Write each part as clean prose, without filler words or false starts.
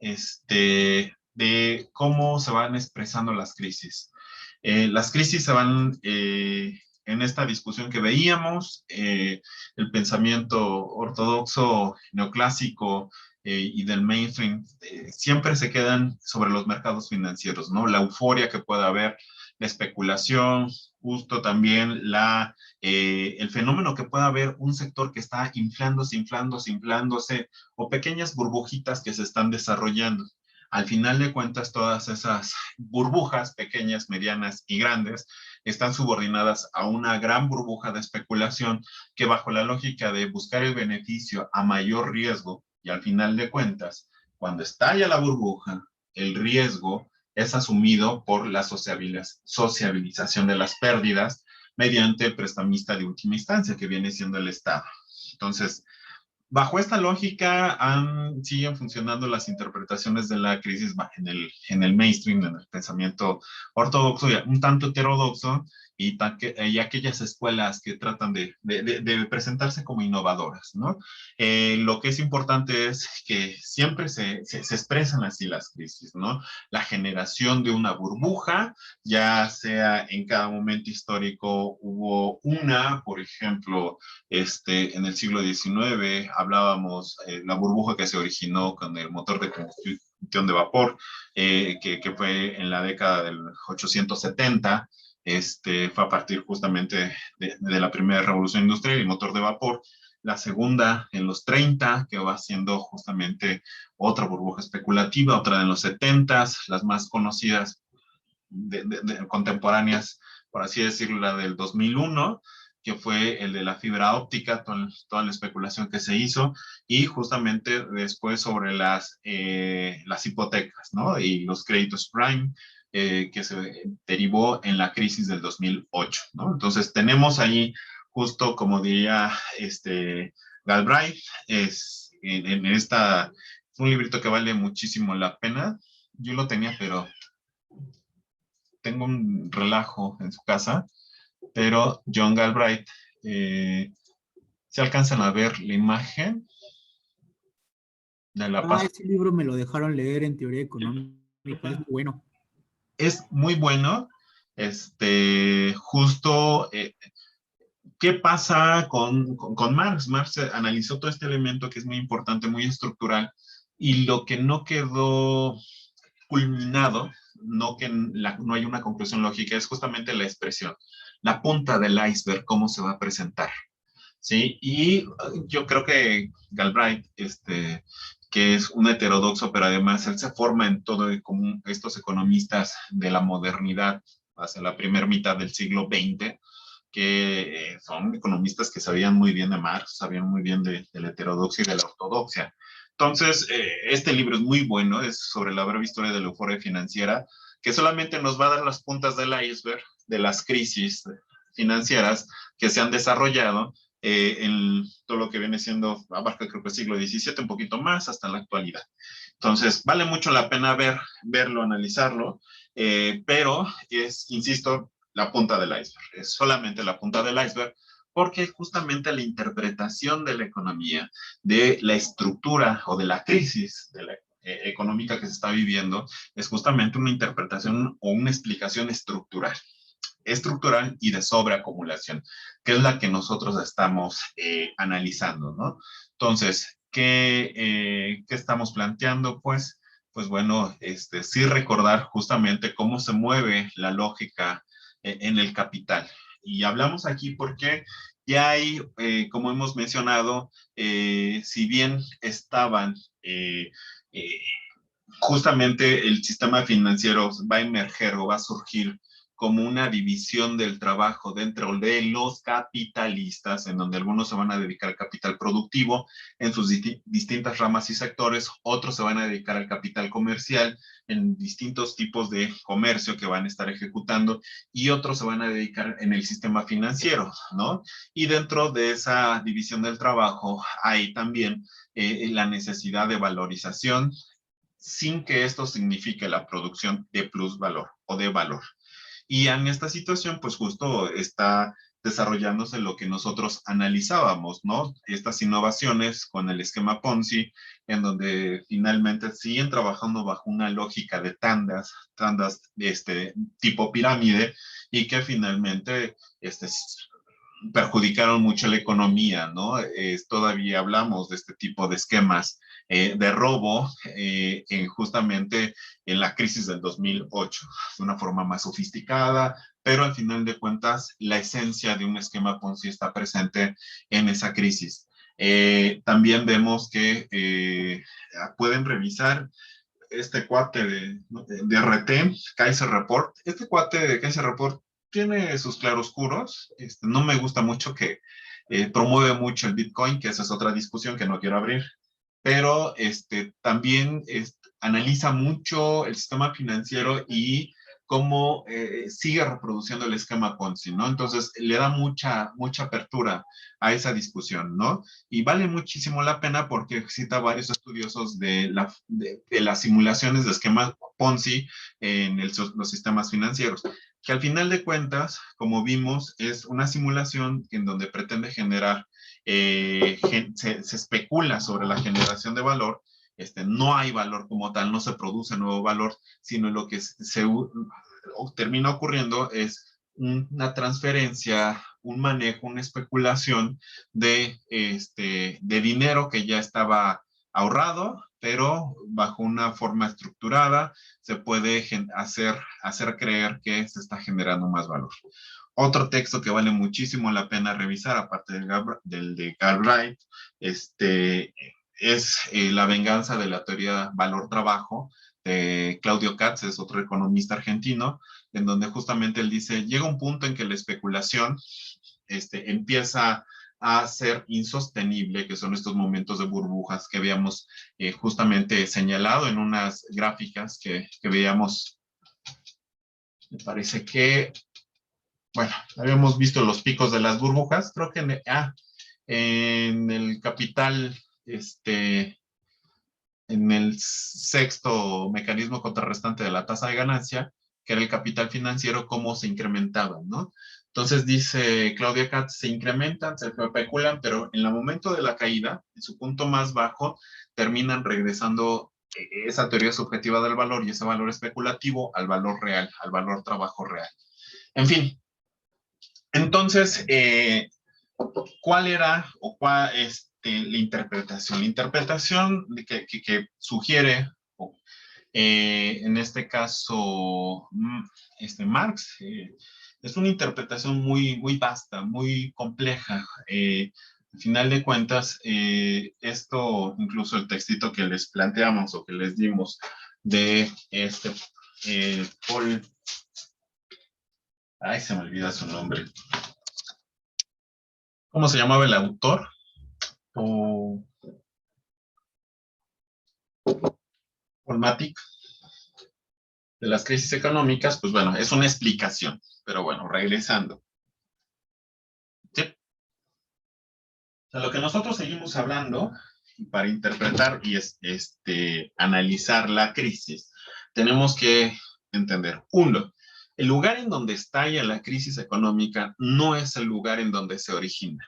de cómo se van expresando las crisis. Las crisis se van en esta discusión que veíamos, el pensamiento ortodoxo, neoclásico y del mainstream, siempre se quedan sobre los mercados financieros, ¿no? La euforia que pueda haber, la especulación, justo también el fenómeno que pueda haber un sector que está inflándose, o pequeñas burbujitas que se están desarrollando. Al final de cuentas, todas esas burbujas, pequeñas, medianas y grandes, están subordinadas a una gran burbuja de especulación que, bajo la lógica de buscar el beneficio a mayor riesgo, y al final de cuentas, cuando estalla la burbuja, el riesgo es asumido por la sociabilización de las pérdidas mediante el prestamista de última instancia, que viene siendo el Estado. Entonces, bajo esta lógica, siguen funcionando las interpretaciones de la crisis en el mainstream, en el pensamiento ortodoxo y un tanto heterodoxo, y aquellas escuelas que tratan de presentarse como innovadoras, ¿no? Lo que es importante es que siempre se expresan así las crisis, ¿no? La generación de una burbuja, ya sea en cada momento histórico hubo una, por ejemplo, en el siglo XIX hablábamos la burbuja que se originó con el motor de combustión de vapor, que fue en la década del 870. Fue a partir justamente de la primera revolución industrial y motor de vapor. La segunda en los 30, que va siendo justamente otra burbuja especulativa, otra en los 70, las más conocidas contemporáneas, por así decirlo, la del 2001, que fue el de la fibra óptica, toda la especulación que se hizo, y justamente después sobre las hipotecas, ¿no? Y los créditos prime, que se derivó en la crisis del 2008, ¿no? Entonces tenemos ahí, justo como diría Galbraith, es un librito que vale muchísimo la pena. Yo lo tenía, pero tengo un relajo en su casa, pero John Galbraith, se alcanzan a ver la imagen de la Ah, paz. ese libro me lo dejaron leer en teoría económica, es muy bueno. Es muy bueno, justo, ¿qué pasa con Marx? Marx analizó todo este elemento que es muy importante, muy estructural, y lo que no quedó culminado, no hay una conclusión lógica, es justamente la expresión, la punta del iceberg, cómo se va a presentar. ¿Sí? Y yo creo que Galbraith, que es un heterodoxo, pero además él se forma en todo como estos economistas de la modernidad hacia la primera mitad del siglo XX, que son economistas que sabían muy bien de Marx, sabían muy bien de la heterodoxia y de la ortodoxia. Entonces, este libro es muy bueno, es sobre la breve historia de la euforia financiera, que solamente nos va a dar las puntas del iceberg de las crisis financieras que se han desarrollado en todo lo que viene siendo, abarca creo que el siglo XVII, un poquito más, hasta la actualidad. Entonces, vale mucho la pena verlo, analizarlo, pero insisto, la punta del iceberg, es solamente la punta del iceberg, porque justamente la interpretación de la economía, de la estructura o de la crisis económica que se está viviendo, es justamente una interpretación o una explicación estructural y de sobreacumulación, que es la que nosotros estamos analizando, ¿no? Entonces, ¿qué estamos planteando? Pues bueno, sí recordar justamente cómo se mueve la lógica en el capital. Y hablamos aquí porque ya hay, como hemos mencionado, si bien estaban justamente el sistema financiero va a emerger o va a surgir como una división del trabajo dentro de los capitalistas, en donde algunos se van a dedicar al capital productivo en sus distintas ramas y sectores, otros se van a dedicar al capital comercial en distintos tipos de comercio que van a estar ejecutando, y otros se van a dedicar en el sistema financiero, ¿no? Y dentro de esa división del trabajo hay también la necesidad de valorización sin que esto signifique la producción de plusvalor o de valor. Y en esta situación, pues justo está desarrollándose lo que nosotros analizábamos, ¿no? Estas innovaciones con el esquema Ponzi, en donde finalmente siguen trabajando bajo una lógica de tandas tipo pirámide, y que finalmente perjudicaron mucho la economía, ¿no? Todavía hablamos de este tipo de esquemas de robo justamente en la crisis del 2008, de una forma más sofisticada, pero al final de cuentas la esencia de un esquema Ponzi está presente en esa crisis. También vemos que pueden revisar este cuate de RT, Kaiser Report. Este cuate de Kaiser Report tiene sus claroscuros. No me gusta mucho que promueve mucho el Bitcoin, que esa es otra discusión que no quiero abrir, pero también analiza mucho el sistema financiero y cómo sigue reproduciendo el esquema Ponzi, ¿no? Entonces, le da mucha apertura a esa discusión, ¿no? Y vale muchísimo la pena porque cita varios estudiosos de las simulaciones de esquema Ponzi en los sistemas financieros, que al final de cuentas, como vimos, es una simulación en donde pretende generar, se especula sobre la generación de valor. No hay valor como tal, no se produce nuevo valor, sino lo que termina ocurriendo es una transferencia, un manejo, una especulación de dinero que ya estaba ahorrado, pero bajo una forma estructurada se puede hacer creer que se está generando más valor. Otro texto que vale muchísimo la pena revisar, aparte del de Galbraith, es La venganza de la teoría valor-trabajo, de Claudio Katz, es otro economista argentino, en donde justamente él dice, llega un punto en que la especulación empieza a ser insostenible, que son estos momentos de burbujas que habíamos justamente señalado en unas gráficas que veíamos. Me parece que, bueno, habíamos visto los picos de las burbujas, creo que en el capital, en el sexto mecanismo contrarrestante de la tasa de ganancia, que era el capital financiero, cómo se incrementaban, ¿no? Entonces dice Claudia Katz, se incrementan, se especulan, pero en el momento de la caída, en su punto más bajo, terminan regresando esa teoría subjetiva del valor y ese valor especulativo al valor real, al valor trabajo real. En fin, entonces, ¿cuál era o cuál la interpretación? La interpretación que sugiere, en este caso, Marx, es una interpretación muy vasta, muy compleja. Al final de cuentas, esto, incluso el textito que les planteamos o que les dimos de Paul, ay, se me olvida su nombre. ¿Cómo se llamaba el autor? Polmatic, de las crisis económicas, pues bueno, es una explicación. Pero bueno, regresando. ¿Sí? O sea, lo que nosotros seguimos hablando, para interpretar y analizar la crisis, tenemos que entender, uno, el lugar en donde estalla la crisis económica no es el lugar en donde se origina.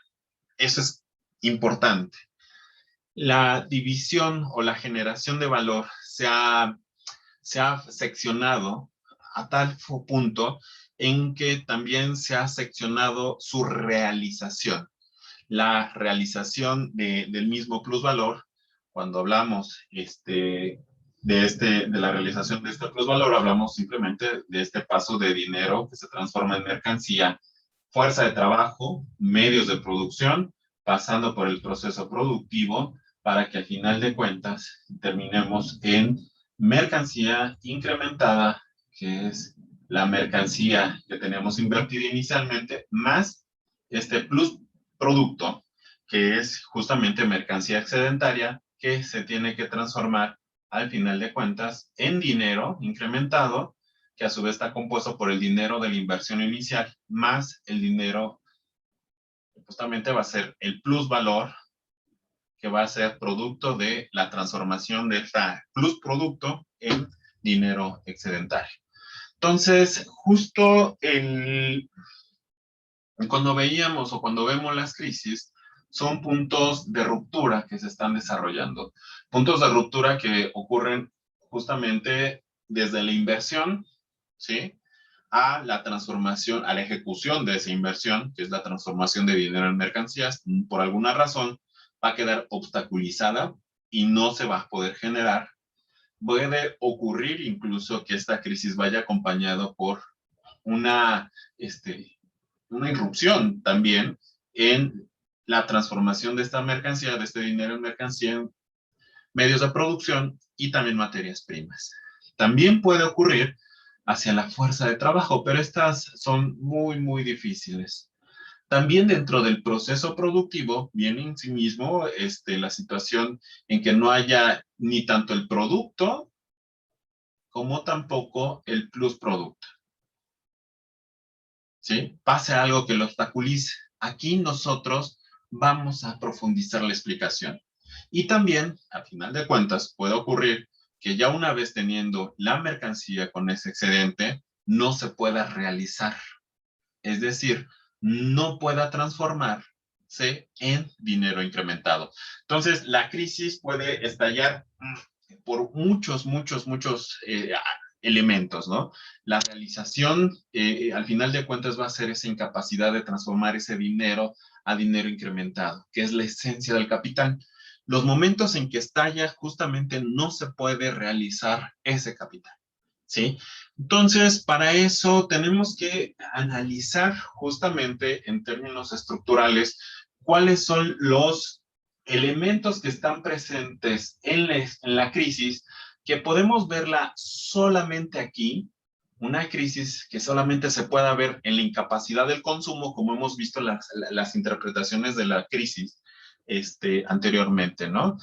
Eso es importante. La división o la generación de valor se ha seccionado a tal punto en que también se ha seccionado su realización. La realización del mismo plusvalor, cuando hablamos de la realización de este plusvalor, hablamos simplemente de este paso de dinero que se transforma en mercancía, fuerza de trabajo, medios de producción, pasando por el proceso productivo, para que al final de cuentas terminemos en mercancía incrementada, que es la mercancía que teníamos invertida inicialmente, más este plus producto, que es justamente mercancía excedentaria, que se tiene que transformar al final de cuentas en dinero incrementado, que a su vez está compuesto por el dinero de la inversión inicial, más el dinero que justamente va a ser el plusvalor, que va a ser producto de la transformación de esta plus producto en dinero excedentario. Entonces, justo Cuando veíamos o cuando vemos las crisis, son puntos de ruptura que se están desarrollando. Puntos de ruptura que ocurren justamente desde la inversión, ¿sí? A la transformación, a la ejecución de esa inversión, que es la transformación de dinero en mercancías, por alguna razón va a quedar obstaculizada y no se va a poder generar. Puede ocurrir incluso que esta crisis vaya acompañado por una, una irrupción también en la transformación de esta mercancía, de este dinero en mercancía, en medios de producción y también materias primas. También puede ocurrir hacia la fuerza de trabajo, pero estas son muy, muy difíciles. También dentro del proceso productivo viene en sí mismo la situación en que no haya ni tanto el producto como tampoco el plus producto. ¿Sí? Pase algo que lo obstaculice. Aquí nosotros vamos a profundizar la explicación. Y también, a final de cuentas, puede ocurrir que ya una vez teniendo la mercancía con ese excedente, no se pueda realizar. Es decir, no pueda transformarse en dinero incrementado. Entonces, la crisis puede estallar por muchos elementos, ¿no? La realización, al final de cuentas, va a ser esa incapacidad de transformar ese dinero a dinero incrementado, que es la esencia del capital. Los momentos en que estalla, justamente no se puede realizar ese capital, ¿sí? Entonces, para eso tenemos que analizar justamente en términos estructurales cuáles son los elementos que están presentes en la crisis, que podemos verla solamente aquí, una crisis que solamente se pueda ver en la incapacidad del consumo, como hemos visto las interpretaciones de la crisis anteriormente, ¿no?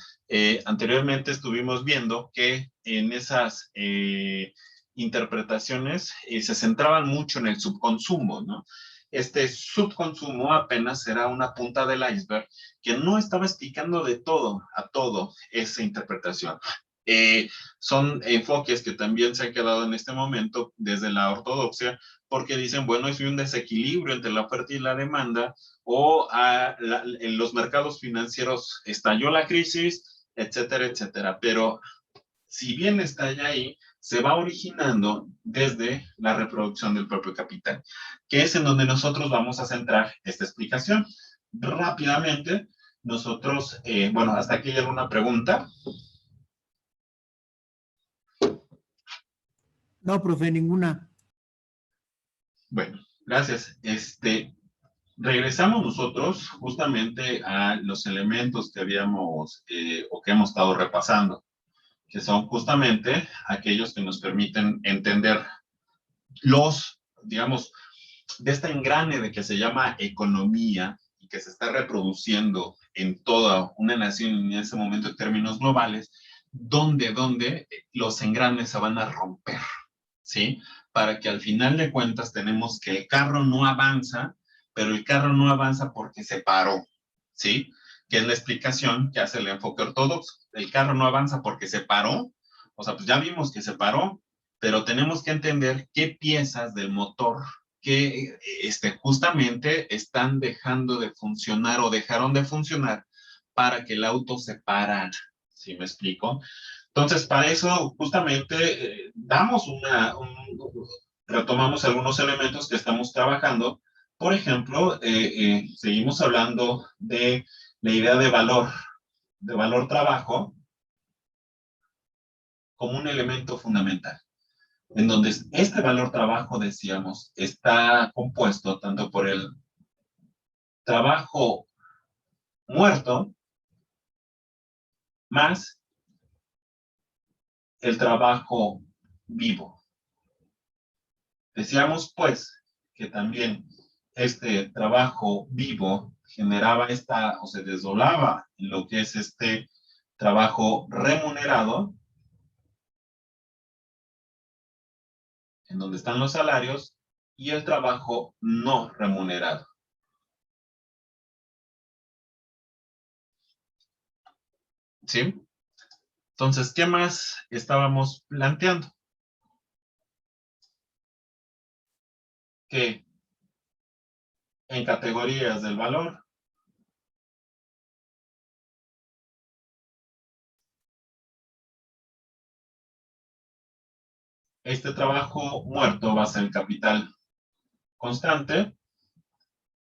Anteriormente estuvimos viendo que en esas interpretaciones se centraban mucho en el subconsumo, ¿no? Este subconsumo apenas era una punta del iceberg que no estaba explicando de todo a todo esa interpretación. Son enfoques que también se han quedado en este momento desde la ortodoxia, porque dicen, bueno, es un desequilibrio entre la oferta y la demanda, o en los mercados financieros estalló la crisis, etcétera, etcétera. Pero si bien está ya ahí, se va originando desde la reproducción del propio capital, que es en donde nosotros vamos a centrar esta explicación. Rápidamente, nosotros, bueno, hasta aquí hay alguna pregunta. No, profe, ninguna. Bueno, gracias. Regresamos nosotros justamente a los elementos que habíamos o que hemos estado repasando, que son justamente aquellos que nos permiten entender digamos, de este engrane de que se llama economía y que se está reproduciendo en toda una nación en ese momento en términos globales, donde los engranes se van a romper, ¿sí? Para que al final de cuentas tenemos que el carro no avanza, pero el carro no avanza porque se paró, ¿sí? Que es la explicación que hace el enfoque ortodoxo. El carro no avanza porque se paró, o sea, pues ya vimos que se paró, pero tenemos que entender qué piezas del motor que justamente están dejando de funcionar o dejaron de funcionar para que el auto se parara. ¿Sí me explico? Entonces, para eso justamente retomamos algunos elementos que estamos trabajando. Por ejemplo, seguimos hablando de la idea de valor trabajo como un elemento fundamental, en donde este valor trabajo, decíamos, está compuesto tanto por el trabajo muerto más el trabajo vivo. Decíamos, pues, que también este trabajo vivo generaba o se desdoblaba en lo que es este trabajo remunerado, en donde están los salarios, y el trabajo no remunerado. ¿Sí? Entonces, ¿qué más estábamos planteando? Que en categorías del valor. Este trabajo muerto va a ser el capital constante,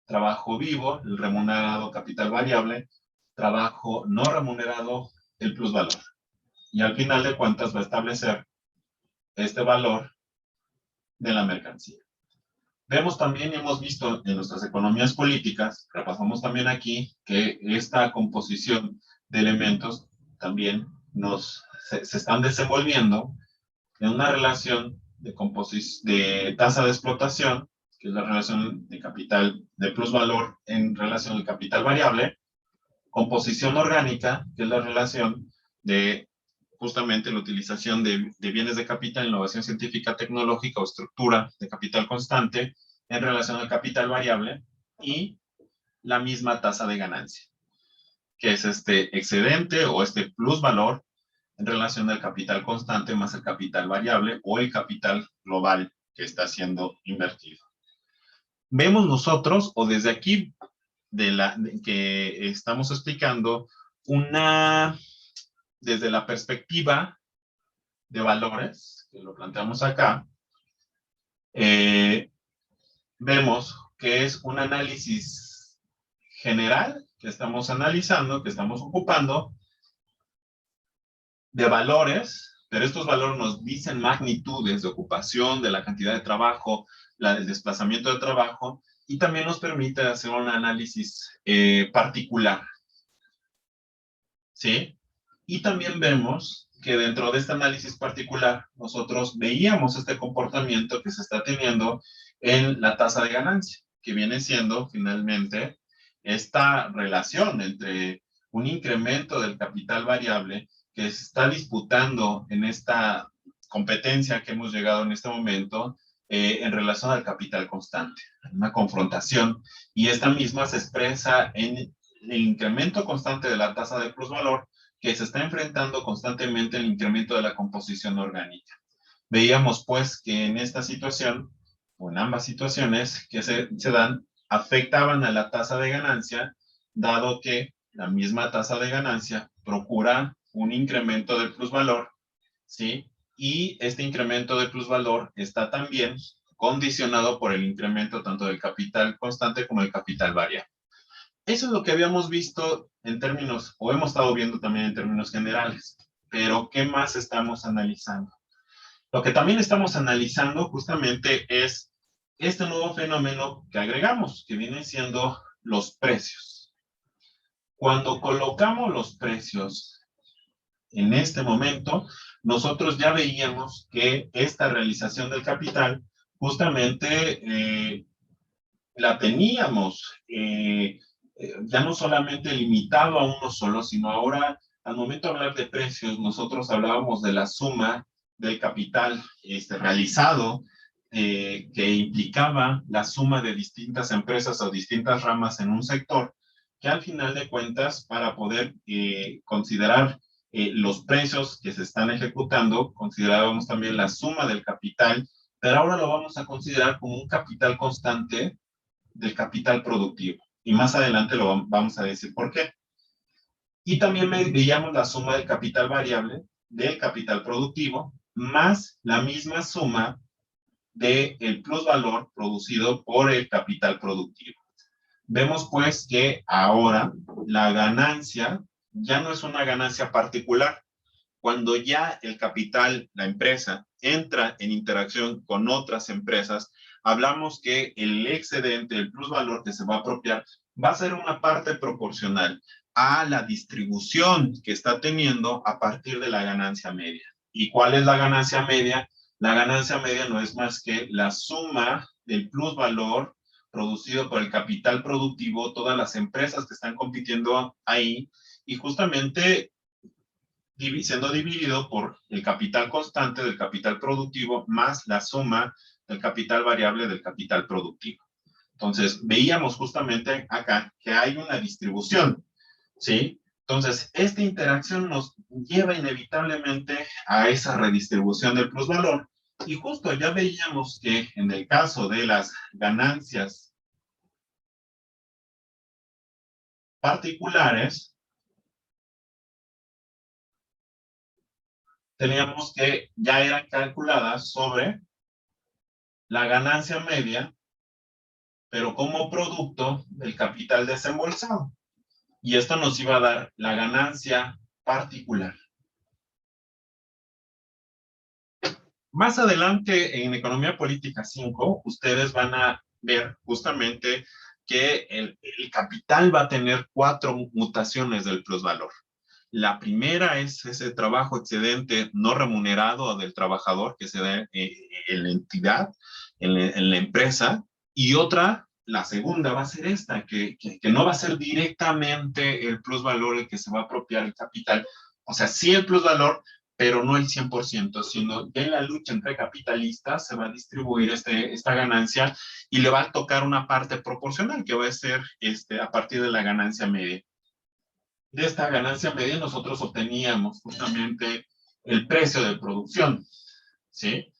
trabajo vivo, el remunerado capital variable, trabajo no remunerado, el plusvalor. Y al final de cuentas va a establecer este valor de la mercancía. Vemos también y hemos visto en nuestras economías políticas, repasamos también aquí, que esta composición de elementos también se están desenvolviendo en una relación de tasa de explotación, que es la relación de capital de plusvalor en relación al capital variable, composición orgánica, que es la relación de justamente la utilización de bienes de capital, innovación científica, tecnológica o estructura de capital constante en relación al capital variable, y la misma tasa de ganancia, que es este excedente o este plusvalor en relación al capital constante más el capital variable o el capital global que está siendo invertido. Vemos nosotros, o desde aquí que estamos explicando, desde la perspectiva de valores, que lo planteamos acá, vemos que es un análisis general que estamos analizando, que estamos ocupando, de valores, pero estos valores nos dicen magnitudes de ocupación, de la cantidad de trabajo, el desplazamiento de trabajo, y también nos permite hacer un análisis particular. ¿Sí? Y también vemos que dentro de este análisis particular, nosotros veíamos este comportamiento que se está teniendo en la tasa de ganancia, que viene siendo finalmente esta relación entre un incremento del capital variable que se está disputando en esta competencia que hemos llegado en este momento en relación al capital constante, una confrontación, y esta misma se expresa en el incremento constante de la tasa de plusvalor que se está enfrentando constantemente el incremento de la composición orgánica. Veíamos pues que en esta situación, o en ambas situaciones que se dan, afectaban a la tasa de ganancia, dado que la misma tasa de ganancia procura un incremento del plusvalor, ¿sí? Y este incremento de plusvalor está también condicionado por el incremento tanto del capital constante como del capital variable. Eso es lo que habíamos visto en términos, o hemos estado viendo también en términos generales, pero ¿qué más estamos analizando? Lo que también estamos analizando justamente es este nuevo fenómeno que agregamos, que vienen siendo los precios. Cuando colocamos los precios en este momento, nosotros ya veíamos que esta realización del capital justamente la teníamos ya no solamente limitado a uno solo, sino ahora, al momento de hablar de precios, nosotros hablábamos de la suma del capital realizado, que implicaba la suma de distintas empresas o distintas ramas en un sector, que al final de cuentas, para poder considerar los precios que se están ejecutando, considerábamos también la suma del capital, pero ahora lo vamos a considerar como un capital constante del capital productivo. Y más adelante lo vamos a decir por qué. Y también veíamos la suma del capital variable, del capital productivo, más la misma suma del plusvalor producido por el capital productivo. Vemos pues que ahora la ganancia ya no es una ganancia particular. Cuando ya el capital, la empresa, entra en interacción con otras empresas, hablamos que el excedente, el plusvalor que se va a apropiar, va a ser una parte proporcional a la distribución que está teniendo a partir de la ganancia media. ¿Y cuál es la ganancia media? La ganancia media no es más que la suma del plusvalor producido por el capital productivo, todas las empresas que están compitiendo ahí, y justamente siendo dividido por el capital constante del capital productivo más la suma del capital variable del capital productivo. Entonces, veíamos justamente acá que hay una distribución, ¿sí? Entonces, esta interacción nos lleva inevitablemente a esa redistribución del plusvalor, y justo ya veíamos que en el caso de las ganancias particulares, teníamos que ya eran calculadas sobre la ganancia media, pero como producto del capital desembolsado. Y esto nos iba a dar la ganancia particular. Más adelante en Economía Política 5, ustedes van a ver justamente que el capital va a tener 4 mutaciones del plusvalor. La primera es ese trabajo excedente no remunerado del trabajador que se da en la entidad, en la empresa, y otra, la segunda, va a ser esta, que no va a ser directamente el plusvalor el que se va a apropiar el capital, o sea, sí el plusvalor, pero no el 100%, sino que en la lucha entre capitalistas se va a distribuir esta ganancia y le va a tocar una parte proporcional que va a ser a partir de la ganancia media. De esta ganancia media nosotros obteníamos justamente el precio de producción, ¿sí?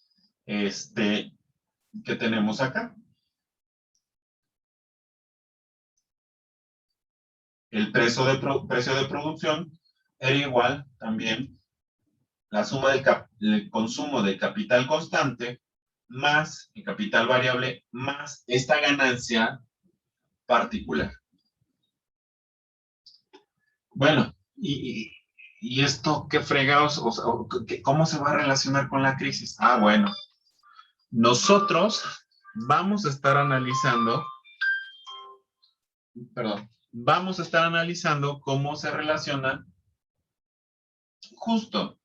Que tenemos acá. El precio de producción era igual también la suma del consumo de capital constante más el capital variable más esta ganancia particular. Bueno, ¿y esto qué fregados? O sea, ¿cómo se va a relacionar con la crisis? Ah, bueno, nosotros vamos a estar analizando, cómo se relacionan justo.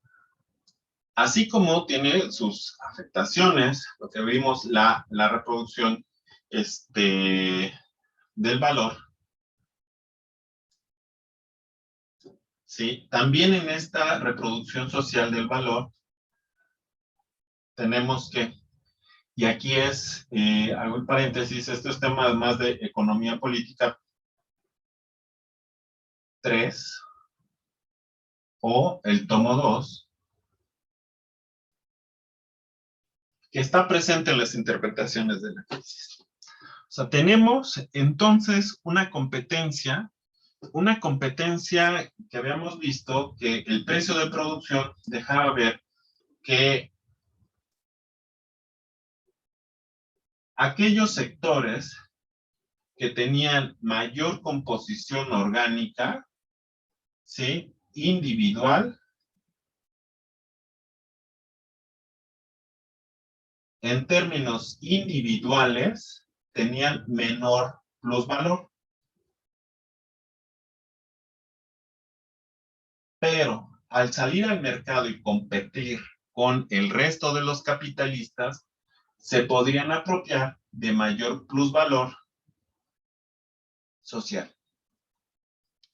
Así como tiene sus afectaciones, lo que vimos, la reproducción del valor, ¿sí? También en esta reproducción social del valor, tenemos que, y aquí hago el paréntesis, esto es tema más de economía política 3 o el tomo 2, que está presente en las interpretaciones de la crisis. O sea, tenemos entonces una competencia que habíamos visto que el precio de producción dejaba ver que aquellos sectores que tenían mayor composición orgánica, ¿sí? Individual, en términos individuales, tenían menor plusvalor. Pero al salir al mercado y competir con el resto de los capitalistas, se podrían apropiar de mayor plusvalor social,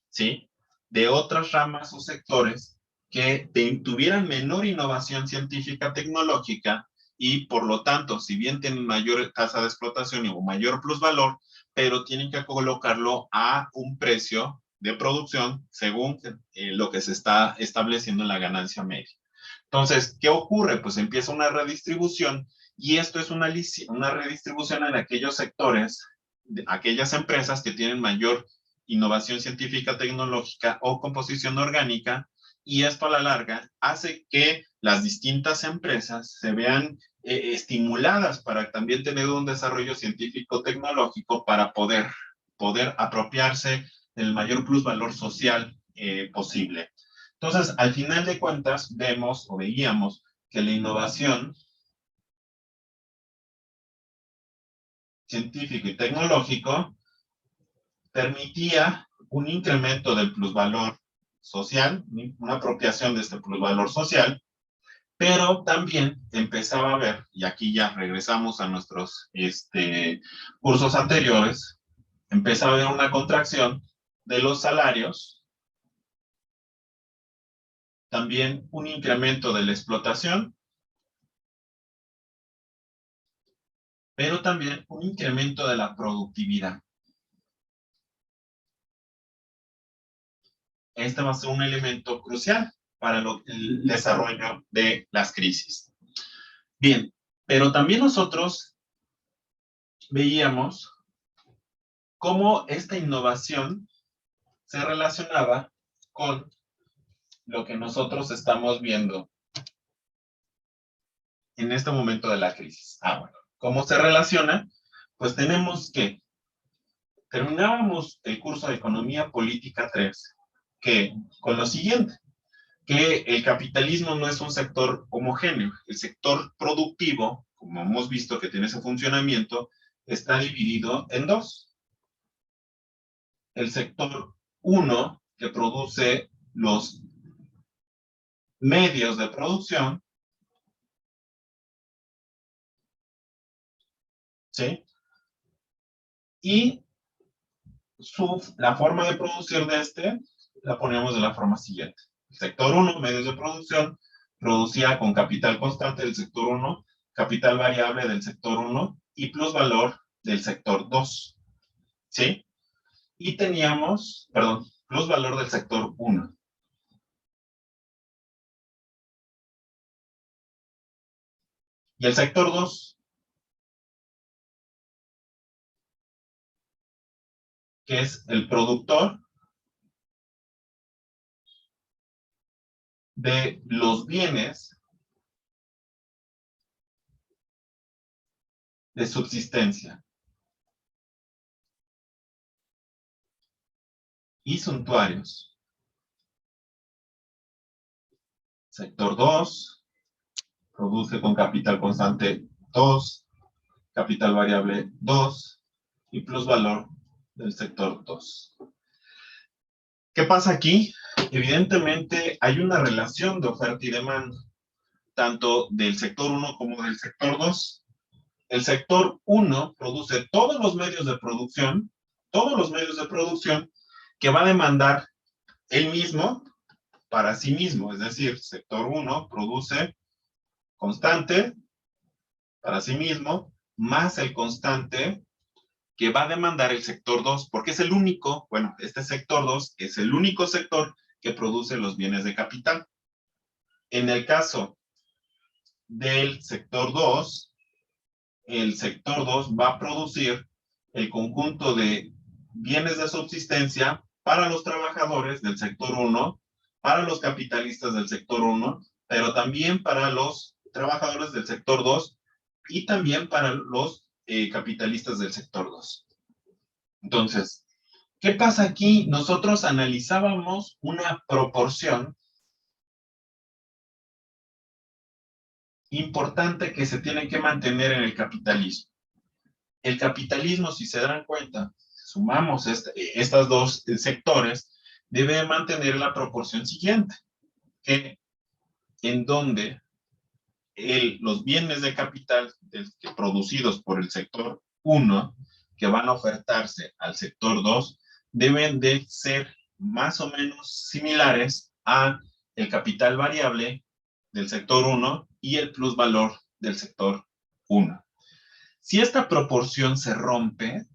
¿sí? De otras ramas o sectores que tuvieran menor innovación científica tecnológica y por lo tanto, si bien tienen mayor tasa de explotación o mayor plusvalor, pero tienen que colocarlo a un precio de producción según lo que se está estableciendo en la ganancia media. Entonces, ¿qué ocurre? Pues empieza una redistribución y esto es una redistribución en aquellos sectores, de aquellas empresas que tienen mayor innovación científica, tecnológica o composición orgánica, y esto a la larga hace que las distintas empresas se vean estimuladas para también tener un desarrollo científico-tecnológico para poder apropiarse del mayor plusvalor social posible. Entonces, al final de cuentas, veíamos que la innovación científico y tecnológico permitía un incremento del plusvalor social, una apropiación de este plusvalor social, pero también empezaba a ver, y aquí ya regresamos a nuestros cursos anteriores, empezaba a haber una contracción de los salarios, también un incremento de la explotación, pero también un incremento de la productividad. Este va a ser un elemento crucial para el desarrollo de las crisis. Bien, pero también nosotros veíamos cómo esta innovación se relacionaba con lo que nosotros estamos viendo en este momento de la crisis. Bueno, ¿cómo se relaciona? Pues tenemos que terminábamos el curso de Economía Política 3, que con lo siguiente, que el capitalismo no es un sector homogéneo. El sector productivo, como hemos visto que tiene ese funcionamiento, está dividido en dos. El sector 1, que produce los medios de producción, ¿sí? Y la forma de producir de este la ponemos de la forma siguiente. El sector 1, medios de producción, producía con capital constante del sector 1, capital variable del sector 1 y plusvalor del sector 2. ¿Sí? Y teníamos, perdón, plusvalor del sector 1. Y el sector 2, que es el productor de los bienes de subsistencia y suntuarios. Sector 2 produce con capital constante 2, capital variable 2 y plusvalor del sector 2. ¿Qué pasa aquí? Evidentemente hay una relación de oferta y demanda, tanto del sector 1 como del sector 2. El sector 1 produce todos los medios de producción que va a demandar él mismo para sí mismo. Es decir, sector 1 produce constante para sí mismo, más el constante que va a demandar el sector 2, porque es el único, bueno, este sector 2 es el único sector que produce los bienes de capital. En el caso del sector 2, el sector 2 va a producir el conjunto de bienes de subsistencia para los trabajadores del sector 1, para los capitalistas del sector 1, pero también para los trabajadores del sector 2 y también para los capitalistas del sector 2. Entonces, ¿qué pasa aquí? Nosotros analizábamos una proporción importante que se tiene que mantener en el capitalismo. El capitalismo, si se dan cuenta, sumamos estas dos sectores, debe mantener la proporción siguiente, que en donde los bienes de capital producidos por el sector 1, que van a ofertarse al sector 2, deben de ser más o menos similares a el capital variable del sector 1 y el plusvalor del sector 1. Si esta proporción se rompe,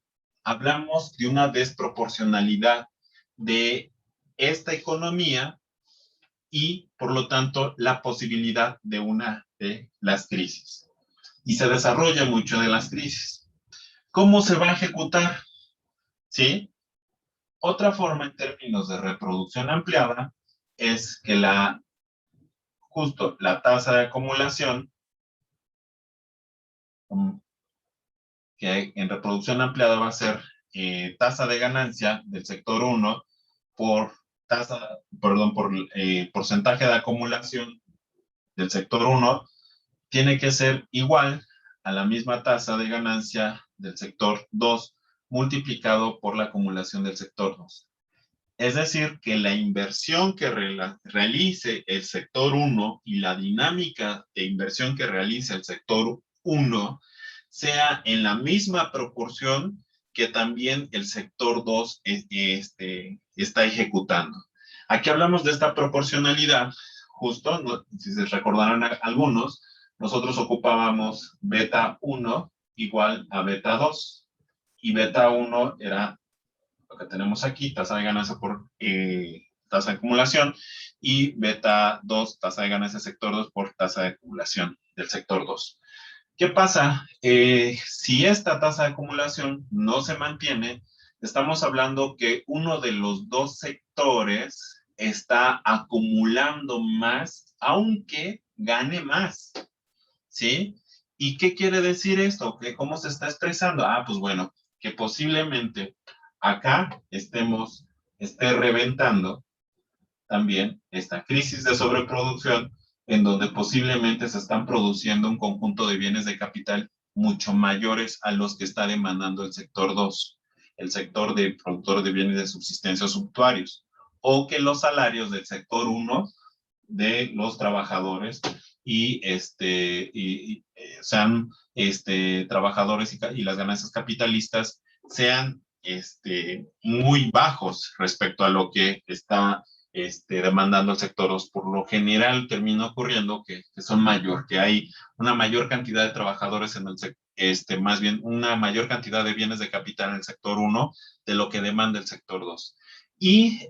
hablamos de una desproporcionalidad de esta economía y, por lo tanto, la posibilidad de una de las crisis. Y se desarrolla mucho de las crisis. ¿Cómo se va a ejecutar? ¿Sí? Otra forma en términos de reproducción ampliada es que justo la tasa de acumulación, que en reproducción ampliada va a ser tasa de ganancia del sector 1 por porcentaje de acumulación del sector 1, tiene que ser igual a la misma tasa de ganancia del sector 2 multiplicado por la acumulación del sector 2. Es decir, que la inversión que realice el sector 1 y la dinámica de inversión que realice el sector 1 sea en la misma proporción que también el sector 2 está ejecutando. Aquí hablamos de esta proporcionalidad, justo, ¿no? Si se recordarán algunos, nosotros ocupábamos beta 1 igual a beta 2, y beta 1 era lo que tenemos aquí, tasa de ganancia por tasa de acumulación, y beta 2, tasa de ganancia sector 2 por tasa de acumulación del sector 2. ¿Qué pasa? Si esta tasa de acumulación no se mantiene, estamos hablando que uno de los dos sectores está acumulando más, aunque gane más, ¿sí? ¿Y qué quiere decir esto? ¿Que cómo se está expresando? Ah, pues bueno, que posiblemente acá esté reventando también esta crisis de sobreproducción, en donde posiblemente se están produciendo un conjunto de bienes de capital mucho mayores a los que está demandando el sector 2, el sector de productor de bienes de subsistencia o suntuarios, o que los salarios del sector 1 de los trabajadores sean trabajadores y las ganancias capitalistas sean muy bajos respecto a lo que está demandando el sector 2. Por lo general termina ocurriendo que son mayor, que hay una mayor cantidad de trabajadores en el sector, más bien una mayor cantidad de bienes de capital en el sector 1 de lo que demanda el sector 2. Y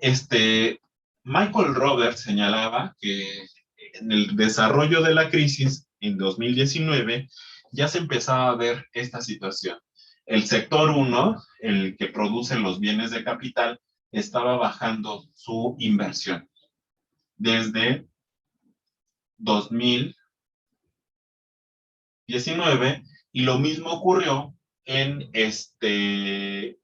Michael Roberts señalaba que en el desarrollo de la crisis en 2019 ya se empezaba a ver esta situación. El sector 1, el que produce los bienes de capital, estaba bajando su inversión desde 2019 y lo mismo ocurrió en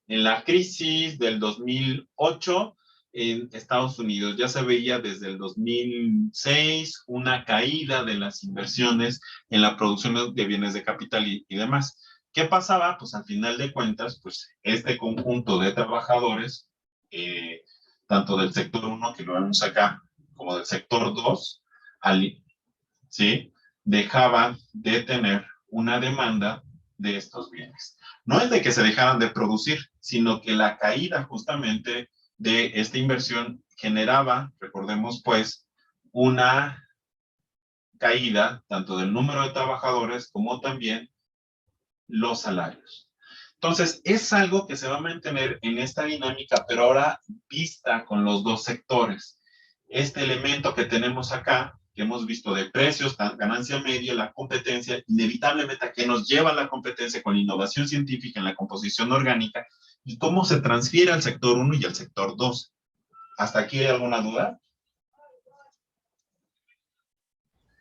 la crisis del 2008 en Estados Unidos. Ya se veía desde el 2006 una caída de las inversiones en la producción de bienes de capital y demás. ¿Qué pasaba? Pues al final de cuentas, pues este conjunto de trabajadores, eh, tanto del sector 1, que lo vemos acá, como del sector 2, ¿sí? Dejaban de tener una demanda de estos bienes. No es de que se dejaran de producir, sino que la caída justamente de esta inversión generaba, recordemos pues, una caída tanto del número de trabajadores como también los salarios. Entonces, es algo que se va a mantener en esta dinámica, pero ahora vista con los dos sectores. Este elemento que tenemos acá, que hemos visto de precios, ganancia media, la competencia, inevitablemente a qué nos lleva la competencia con la innovación científica en la composición orgánica y cómo se transfiere al sector 1 y al sector 2. ¿Hasta aquí hay alguna duda?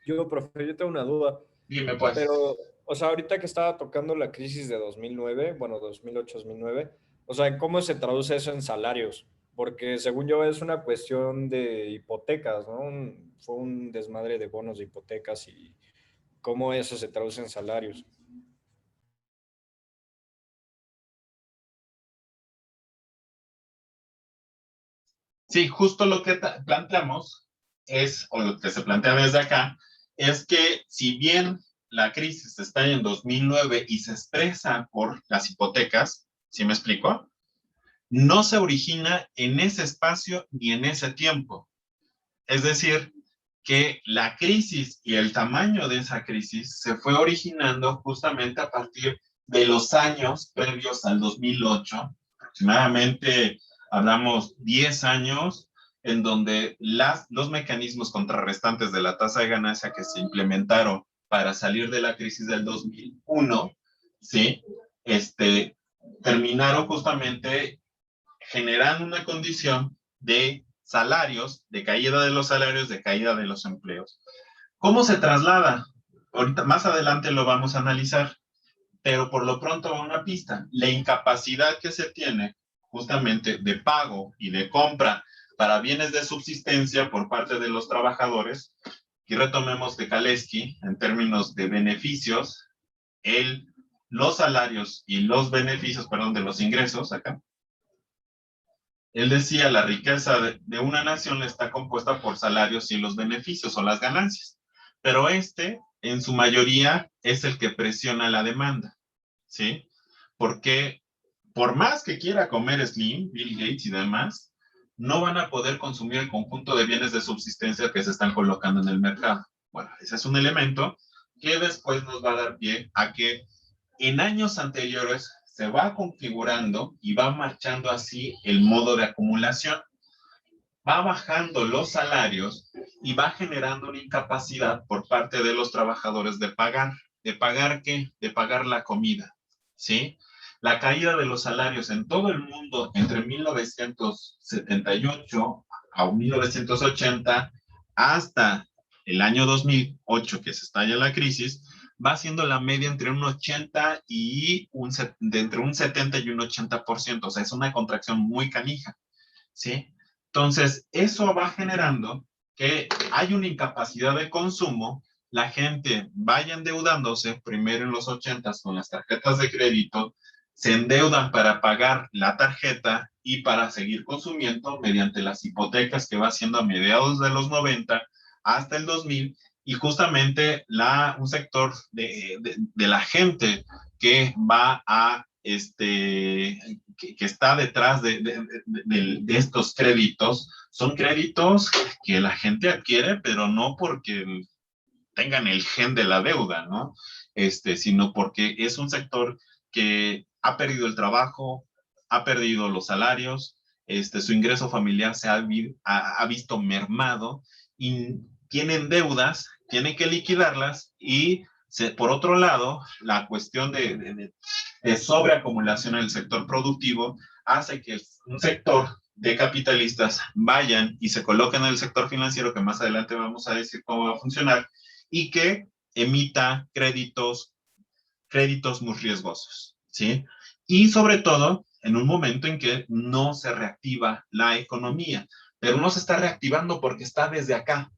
Profe, yo tengo una duda, Dime pues. pero, o sea, ahorita que estaba tocando la crisis de 2009, bueno, 2008-2009, o sea, ¿cómo se traduce eso en salarios? Porque según yo es una cuestión de hipotecas, ¿no? Fue un desmadre de bonos de hipotecas y cómo eso se traduce en salarios. Sí, justo lo que planteamos o lo que se plantea desde acá, es que si bien la crisis está en 2009 y se expresa por las hipotecas, ¿sí me explico? No se origina en ese espacio ni en ese tiempo. Es decir, que la crisis y el tamaño de esa crisis se fue originando justamente a partir de los años previos al 2008, aproximadamente hablamos 10 años, en donde los mecanismos contrarrestantes de la tasa de ganancia que se implementaron para salir de la crisis del 2001, ¿sí? Terminaron justamente generando una condición de salarios, de caída de los salarios, de caída de los empleos. ¿Cómo se traslada? Ahorita, más adelante lo vamos a analizar, pero por lo pronto va una pista. La incapacidad que se tiene justamente de pago y de compra para bienes de subsistencia por parte de los trabajadores, y retomemos de Kaleski en términos de beneficios, los salarios y los beneficios, perdón, de los ingresos acá, él decía, la riqueza de una nación está compuesta por salarios y los beneficios o las ganancias, pero en su mayoría, es el que presiona la demanda, ¿sí? Porque por más que quiera comer Slim, Bill Gates y demás, no van a poder consumir el conjunto de bienes de subsistencia que se están colocando en el mercado. Bueno, ese es un elemento que después nos va a dar pie a que en años anteriores se va configurando y va marchando así el modo de acumulación. Va bajando los salarios y va generando una incapacidad por parte de los trabajadores de pagar. ¿De pagar qué? De pagar la comida, ¿sí? La caída de los salarios en todo el mundo entre 1978 a 1980 hasta el año 2008, que se estalla la crisis, va siendo la media entre un 80 y entre un 70 y un 80%, o sea, es una contracción muy canija, ¿sí? Entonces, eso va generando que hay una incapacidad de consumo, la gente vaya endeudándose, primero en los 80s con las tarjetas de crédito, se endeudan para pagar la tarjeta y para seguir consumiendo mediante las hipotecas que va haciendo a mediados de los 90 hasta el 2000, y justamente un sector de la gente que va a que está detrás de estos créditos, son créditos que la gente adquiere, pero no porque tengan el gen de la deuda, ¿no? Sino porque es un sector que ha perdido el trabajo, ha perdido los salarios, su ingreso familiar ha visto mermado y tienen deudas, tienen que liquidarlas y por otro lado, la cuestión de sobreacumulación en el sector productivo hace que un sector de capitalistas vayan y se coloquen en el sector financiero, que más adelante vamos a decir cómo va a funcionar, y que emita créditos muy riesgosos, ¿sí? Y sobre todo, en un momento en que no se reactiva la economía, pero no se está reactivando porque está desde acá.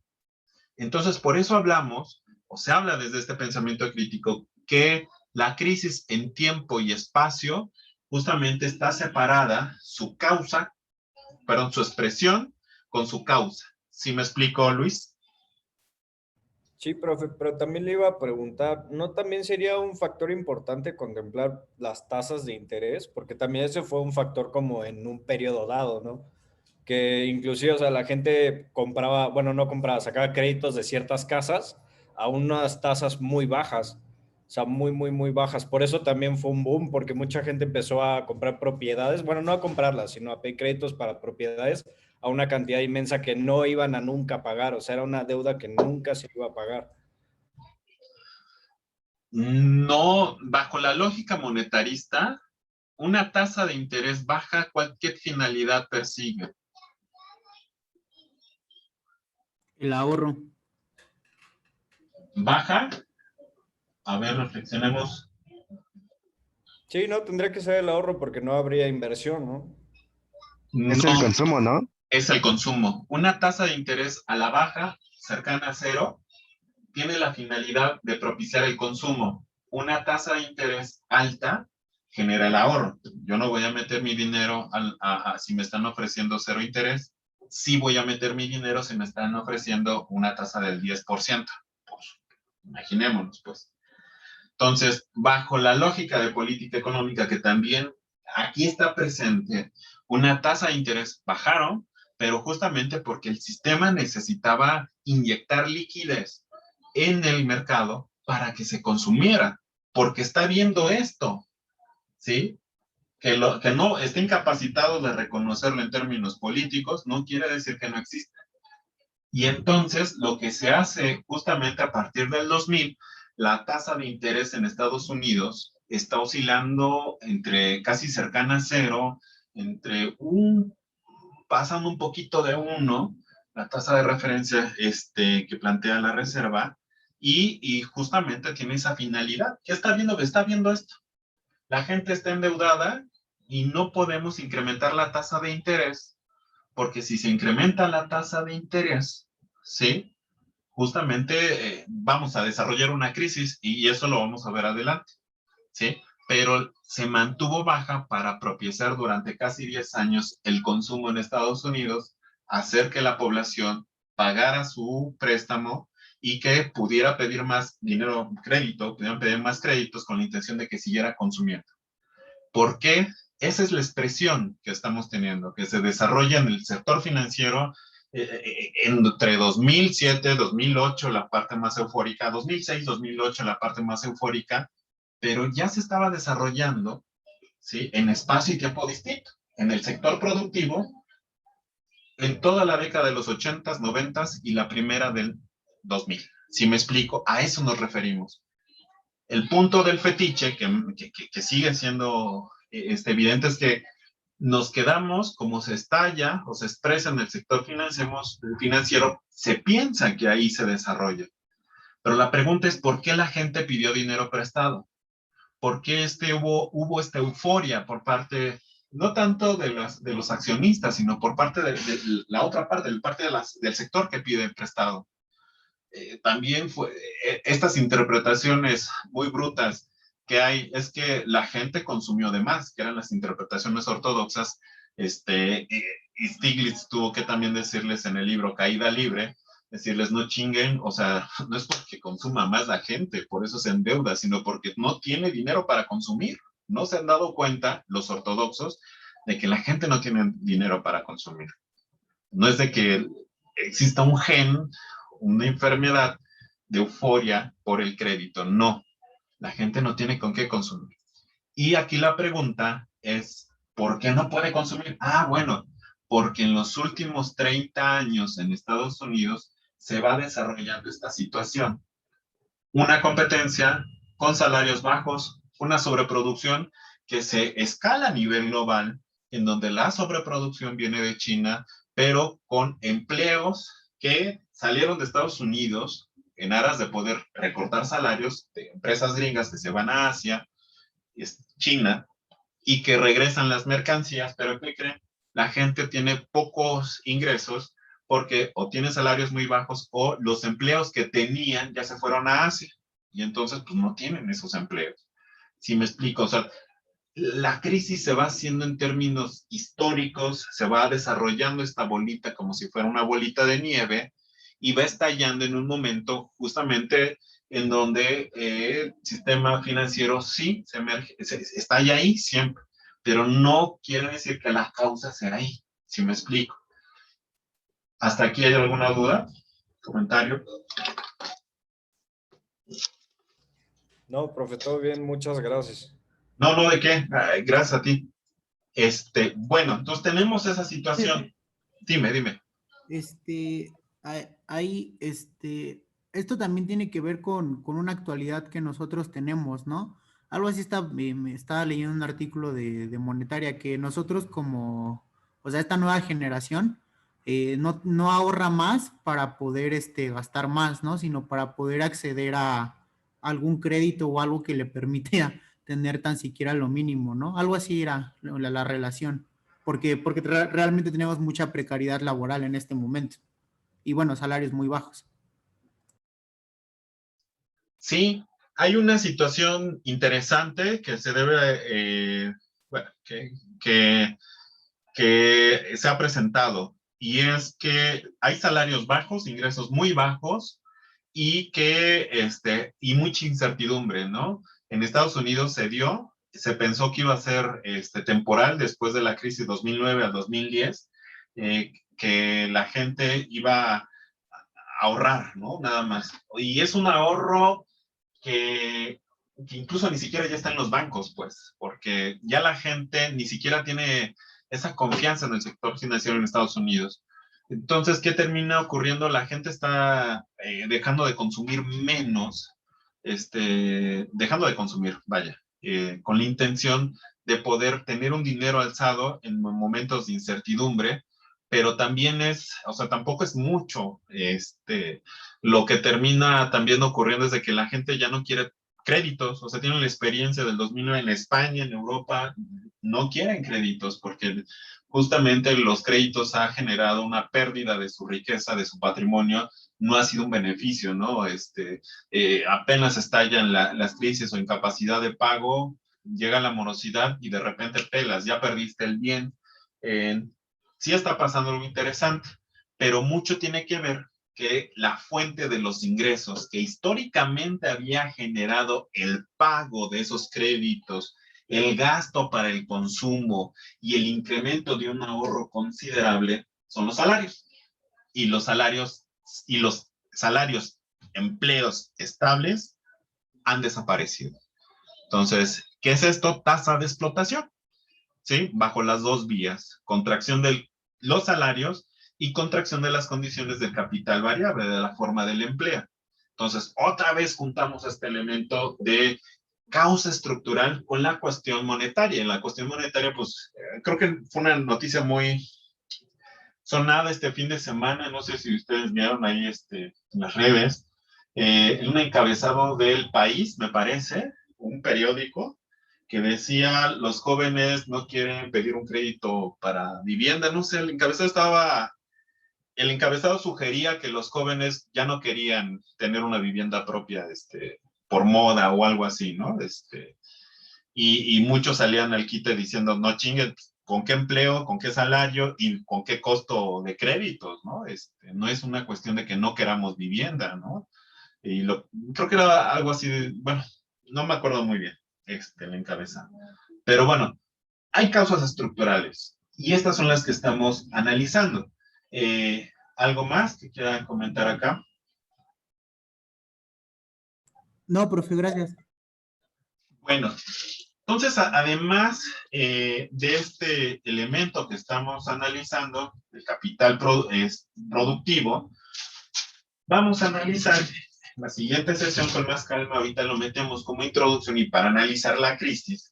Entonces, por eso hablamos, o se habla desde este pensamiento crítico, que la crisis en tiempo y espacio justamente está separada su expresión con su causa. ¿Sí me explico, Luis? Sí, profe, pero también le iba a preguntar, ¿no también sería un factor importante contemplar las tasas de interés? Porque también ese fue un factor como en un periodo dado, ¿no? Que inclusive, o sea, la gente compraba, bueno, no compraba, sacaba créditos de ciertas casas a unas tasas muy bajas, o sea, muy, muy, muy bajas. Por eso también fue un boom, porque mucha gente empezó a comprar propiedades, bueno, no a comprarlas, sino a pedir créditos para propiedades a una cantidad inmensa que no iban a nunca pagar, o sea, era una deuda que nunca se iba a pagar. No, bajo la lógica monetarista, una tasa de interés baja, cualquier finalidad persigue. El ahorro. Baja, a ver, reflexionemos. Sí, no, tendría que ser el ahorro porque no habría inversión, ¿no? Es No, el consumo, ¿no? es el consumo. Una tasa de interés a la baja, cercana a cero, tiene la finalidad de propiciar el consumo. Una tasa de interés alta genera el ahorro. Yo no voy a meter mi dinero si me están ofreciendo cero interés. Sí voy a meter mi dinero si me están ofreciendo una tasa del 10%. Pues, imaginémonos, pues. Entonces, bajo la lógica de política económica que también aquí está presente, una tasa de interés bajaron, pero justamente porque el sistema necesitaba inyectar liquidez en el mercado para que se consumiera, porque está viendo esto, ¿sí? Que no esté incapacitado de reconocerlo en términos políticos, no quiere decir que no exista. Y entonces lo que se hace justamente a partir del 2000, la tasa de interés en Estados Unidos está oscilando entre casi cercana a cero, pasando un poquito de uno, la tasa de referencia que plantea la reserva, y justamente tiene esa finalidad. ¿Qué está viendo? Está viendo esto. La gente está endeudada y no podemos incrementar la tasa de interés, porque si se incrementa la tasa de interés, ¿sí? Justamente vamos a desarrollar una crisis y eso lo vamos a ver adelante, ¿sí? Pero se mantuvo baja para propiciar durante casi 10 años el consumo en Estados Unidos, hacer que la población pagara su préstamo y que pudiera pedir más dinero, pudieran pedir más créditos con la intención de que siguiera consumiendo. ¿Por qué? Esa es la expresión que estamos teniendo, que se desarrolla en el sector financiero entre 2007, 2008, la parte más eufórica, 2006, 2008, la parte más eufórica, pero ya se estaba desarrollando, ¿sí? En espacio y tiempo distinto, en el sector productivo, en toda la década de los 80s, 90s y la primera del 2000. Si me explico, a eso nos referimos. El punto del fetiche, que sigue siendo evidente es que nos quedamos como se estalla o se expresa en el sector financiero, se piensa que ahí se desarrolla. Pero la pregunta es, ¿por qué la gente pidió dinero prestado? ¿Por qué hubo esta euforia por parte, no tanto de los accionistas, sino por parte de la otra parte, del sector que pide prestado? También estas interpretaciones muy brutas que hay, es que la gente consumió de más, que eran las interpretaciones ortodoxas. Y Stiglitz tuvo que también decirles en el libro Caída Libre, decirles no chinguen, o sea, no es porque consuma más la gente, por eso se endeuda, sino porque no tiene dinero para consumir. No se han dado cuenta los ortodoxos de que la gente no tiene dinero para consumir. No es de que exista un gen, una enfermedad de euforia por el crédito, no. La gente no tiene con qué consumir. Y aquí la pregunta es, ¿por qué no puede consumir? Ah, bueno, porque en los últimos 30 años en Estados Unidos se va desarrollando esta situación. Una competencia con salarios bajos, una sobreproducción que se escala a nivel global, en donde la sobreproducción viene de China, pero con empleos que salieron de Estados Unidos en aras de poder recortar salarios de empresas gringas que se van a Asia, China, y que regresan las mercancías, pero ¿qué creen? La gente tiene pocos ingresos porque o tienen salarios muy bajos o los empleos que tenían ya se fueron a Asia y entonces pues no tienen esos empleos. ¿Sí me explico? O sea, la crisis se va haciendo en términos históricos, se va desarrollando esta bolita como si fuera una bolita de nieve y va estallando en un momento justamente en donde el sistema financiero sí se emerge, estalla ahí siempre, pero no quiere decir que la causa sea ahí, ¿sí me explico? ¿Hasta aquí hay alguna duda? ¿Comentario? No, profe, todo bien, muchas gracias. No, no, ¿de qué? Ay, gracias a ti. Bueno, entonces tenemos esa situación. Dime. Este, hay, esto también tiene que ver con una actualidad que nosotros tenemos, ¿no? Algo así me estaba leyendo un artículo de Monetaria que nosotros como, o sea, esta nueva generación no ahorra más para poder gastar más, ¿no? Sino para poder acceder a algún crédito o algo que le permita tener tan siquiera lo mínimo, ¿no? Algo así era la relación porque realmente tenemos mucha precariedad laboral en este momento y bueno, salarios muy bajos. Sí, hay una situación interesante que se debe, bueno, que se ha presentado y es que hay salarios bajos, ingresos muy bajos y mucha incertidumbre, ¿no? En Estados Unidos se pensó que iba a ser temporal después de la crisis 2009 al 2010, que la gente iba a ahorrar, ¿no? Nada más. Y es un ahorro que incluso ni siquiera ya está en los bancos, pues, porque ya la gente ni siquiera tiene esa confianza en el sector financiero en Estados Unidos. Entonces, ¿qué termina ocurriendo? La gente está dejando de consumir menos, dejando de consumir, vaya, con la intención de poder tener un dinero alzado en momentos de incertidumbre, pero también o sea, tampoco es mucho, lo que termina también ocurriendo es de que la gente ya no quiere créditos, o sea, tienen la experiencia del 2009 en España, en Europa, no quieren créditos porque justamente los créditos ha generado una pérdida de su riqueza, de su patrimonio, no ha sido un beneficio, ¿no? Apenas estallan las crisis o incapacidad de pago, llega la morosidad y de repente pelas, ya perdiste el bien. Sí está pasando algo interesante, pero mucho tiene que ver que la fuente de los ingresos que históricamente había generado el pago de esos créditos, el gasto para el consumo y el incremento de un ahorro considerable son los salarios. Y los salarios, empleos estables han desaparecido. Entonces, ¿qué es esto? Tasa de explotación, ¿sí? Bajo las dos vías, contracción de los salarios y contracción de las condiciones del capital variable, de la forma del empleo. Entonces, otra vez juntamos este elemento de causa estructural con la cuestión monetaria. En la cuestión monetaria, pues, creo que fue una noticia muy sonada este fin de semana, no sé si ustedes vieron ahí en las redes, un encabezado del País, me parece, un periódico, que decía, los jóvenes no quieren pedir un crédito para vivienda, no sé, el encabezado sugería que los jóvenes ya no querían tener una vivienda propia, por moda o algo así, ¿no? Y muchos salían al quite diciendo, no chinguen, ¿con qué empleo, con qué salario y con qué costo de créditos, ¿no? No es una cuestión de que no queramos vivienda, ¿no? Creo que era algo así, bueno, no me acuerdo muy bien, el encabezado. Pero bueno, hay causas estructurales y estas son las que estamos analizando. ¿Algo más que quieran comentar acá? No, profe, gracias. Bueno, entonces, además de este elemento que estamos analizando, el capital productivo, vamos a analizar en la siguiente sesión con más calma. Ahorita lo metemos como introducción y para analizar la crisis,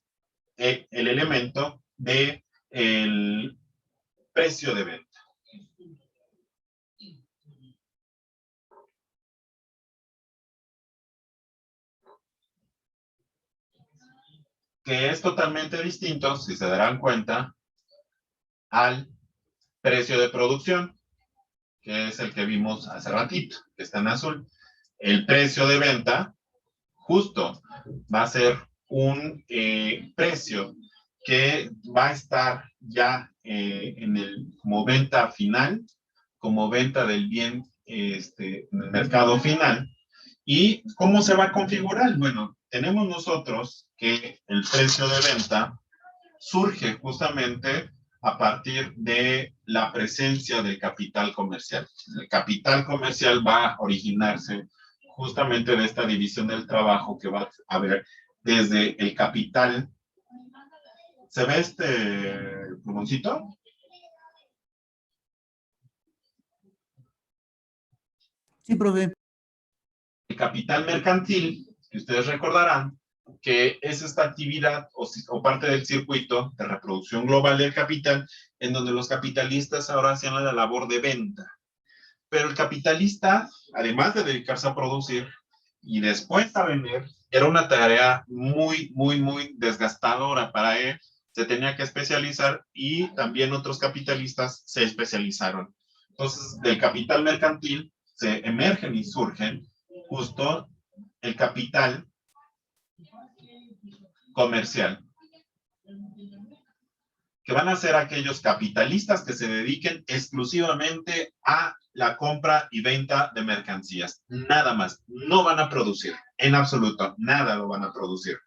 el elemento de el precio de venta. Que es totalmente distinto, si se darán cuenta, al precio de producción, que es el que vimos hace ratito, que está en azul. El precio de venta, justo, va a ser un precio que va a estar ya como venta final, como venta del bien en el mercado final. ¿Y cómo se va a configurar? Bueno, tenemos nosotros que el precio de venta surge justamente a partir de la presencia del capital comercial. El capital comercial va a originarse justamente de esta división del trabajo que va a haber desde el capital. ¿Se ve plumoncito? Sí, profe. El capital mercantil, que ustedes recordarán, que es esta actividad o parte del circuito de reproducción global del capital, en donde los capitalistas ahora hacían la labor de venta. Pero el capitalista, además de dedicarse a producir y después a vender, era una tarea muy, muy, muy desgastadora para él. Se tenía que especializar y también otros capitalistas se especializaron. Entonces, del capital mercantil se emergen y surgen justo el capital comercial, que van a ser aquellos capitalistas que se dediquen exclusivamente a la compra y venta de mercancías. Nada más. No van a producir. En absoluto. Nada lo van a producir.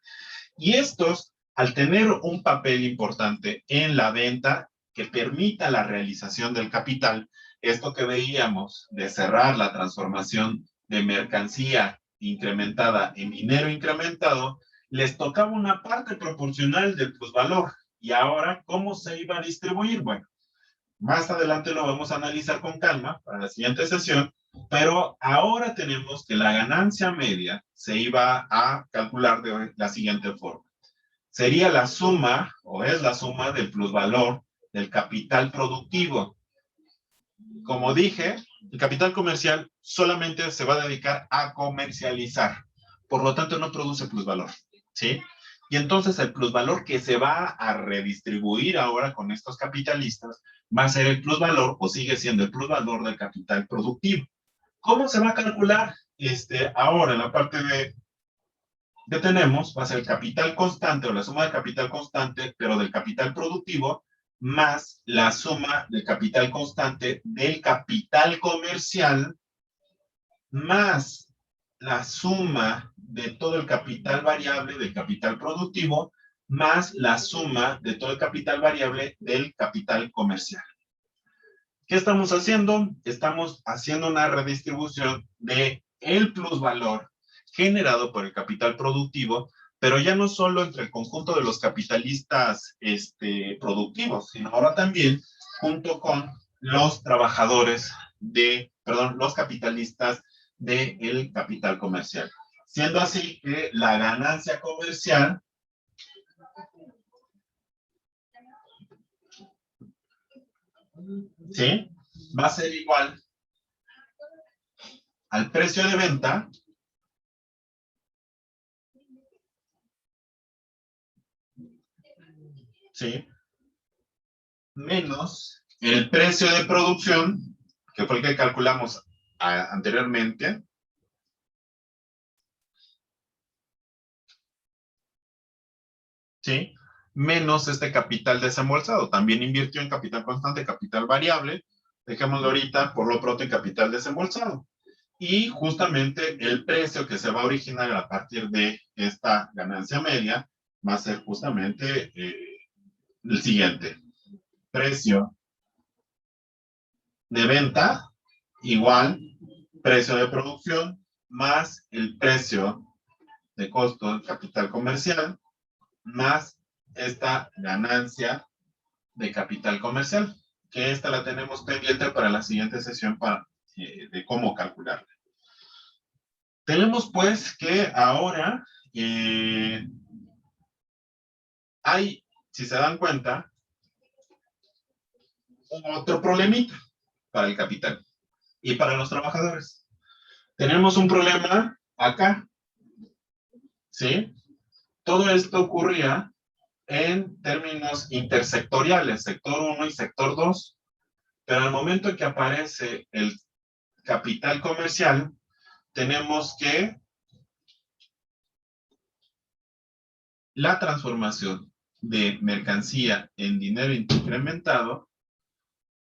Y estos, al tener un papel importante en la venta que permita la realización del capital, esto que veíamos de cerrar la transformación de mercancía incrementada en dinero incrementado, les tocaba una parte proporcional del plusvalor. Y ahora, ¿cómo se iba a distribuir? Bueno, más adelante lo vamos a analizar con calma para la siguiente sesión, pero ahora tenemos que la ganancia media se iba a calcular de la siguiente forma. Sería la suma, o es la suma del plusvalor del capital productivo. Como dije, el capital comercial solamente se va a dedicar a comercializar, por lo tanto no produce plusvalor, ¿sí? Y entonces el plusvalor que se va a redistribuir ahora con estos capitalistas va a ser el plusvalor, o sigue siendo el plusvalor del capital productivo. ¿Cómo se va a calcular? Ahora en la parte que tenemos va a ser el capital constante o la suma del capital constante, pero del capital productivo, más la suma del capital constante del capital comercial, más la suma de todo el capital variable del capital productivo, más la suma de todo el capital variable del capital comercial. ¿Qué estamos haciendo? Estamos haciendo una redistribución de el plusvalor generado por el capital productivo, pero ya no solo entre el conjunto de los capitalistas productivos, sino ahora también junto con los trabajadores los capitalistas del capital comercial. Siendo así que la ganancia comercial ¿sí? Va a ser igual al precio de venta ¿sí? Menos el precio de producción, que fue el que calculamos anteriormente, ¿sí? Menos este capital desembolsado. También invirtió en capital constante, capital variable. Dejémoslo ahorita por lo pronto en capital desembolsado. Y justamente el precio que se va a originar a partir de esta ganancia media va a ser justamente el siguiente. Precio de venta igual precio de producción más el precio de costo del capital comercial más esta ganancia de capital comercial, que esta la tenemos pendiente para la siguiente sesión de cómo calcularla. Tenemos pues que ahora hay, si se dan cuenta, otro problemita para el capital y para los trabajadores. Tenemos un problema acá, ¿sí? Todo esto ocurría en términos intersectoriales, sector 1 y sector 2, pero al momento en que aparece el capital comercial, tenemos que la transformación de mercancía en dinero incrementado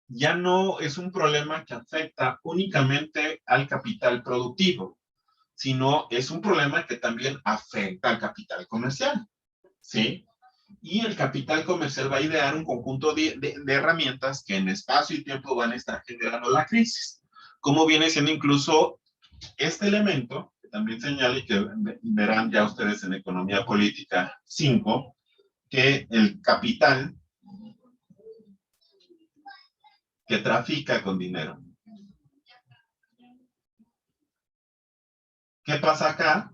ya no es un problema que afecta únicamente al capital productivo, sino es un problema que también afecta al capital comercial, ¿sí? Y el capital comercial va a idear un conjunto de herramientas que en espacio y tiempo van a estar generando la crisis. Como viene siendo incluso este elemento, que también señala y que verán ya ustedes en Economía Política 5, que el capital que trafica con dinero. ¿Qué pasa acá?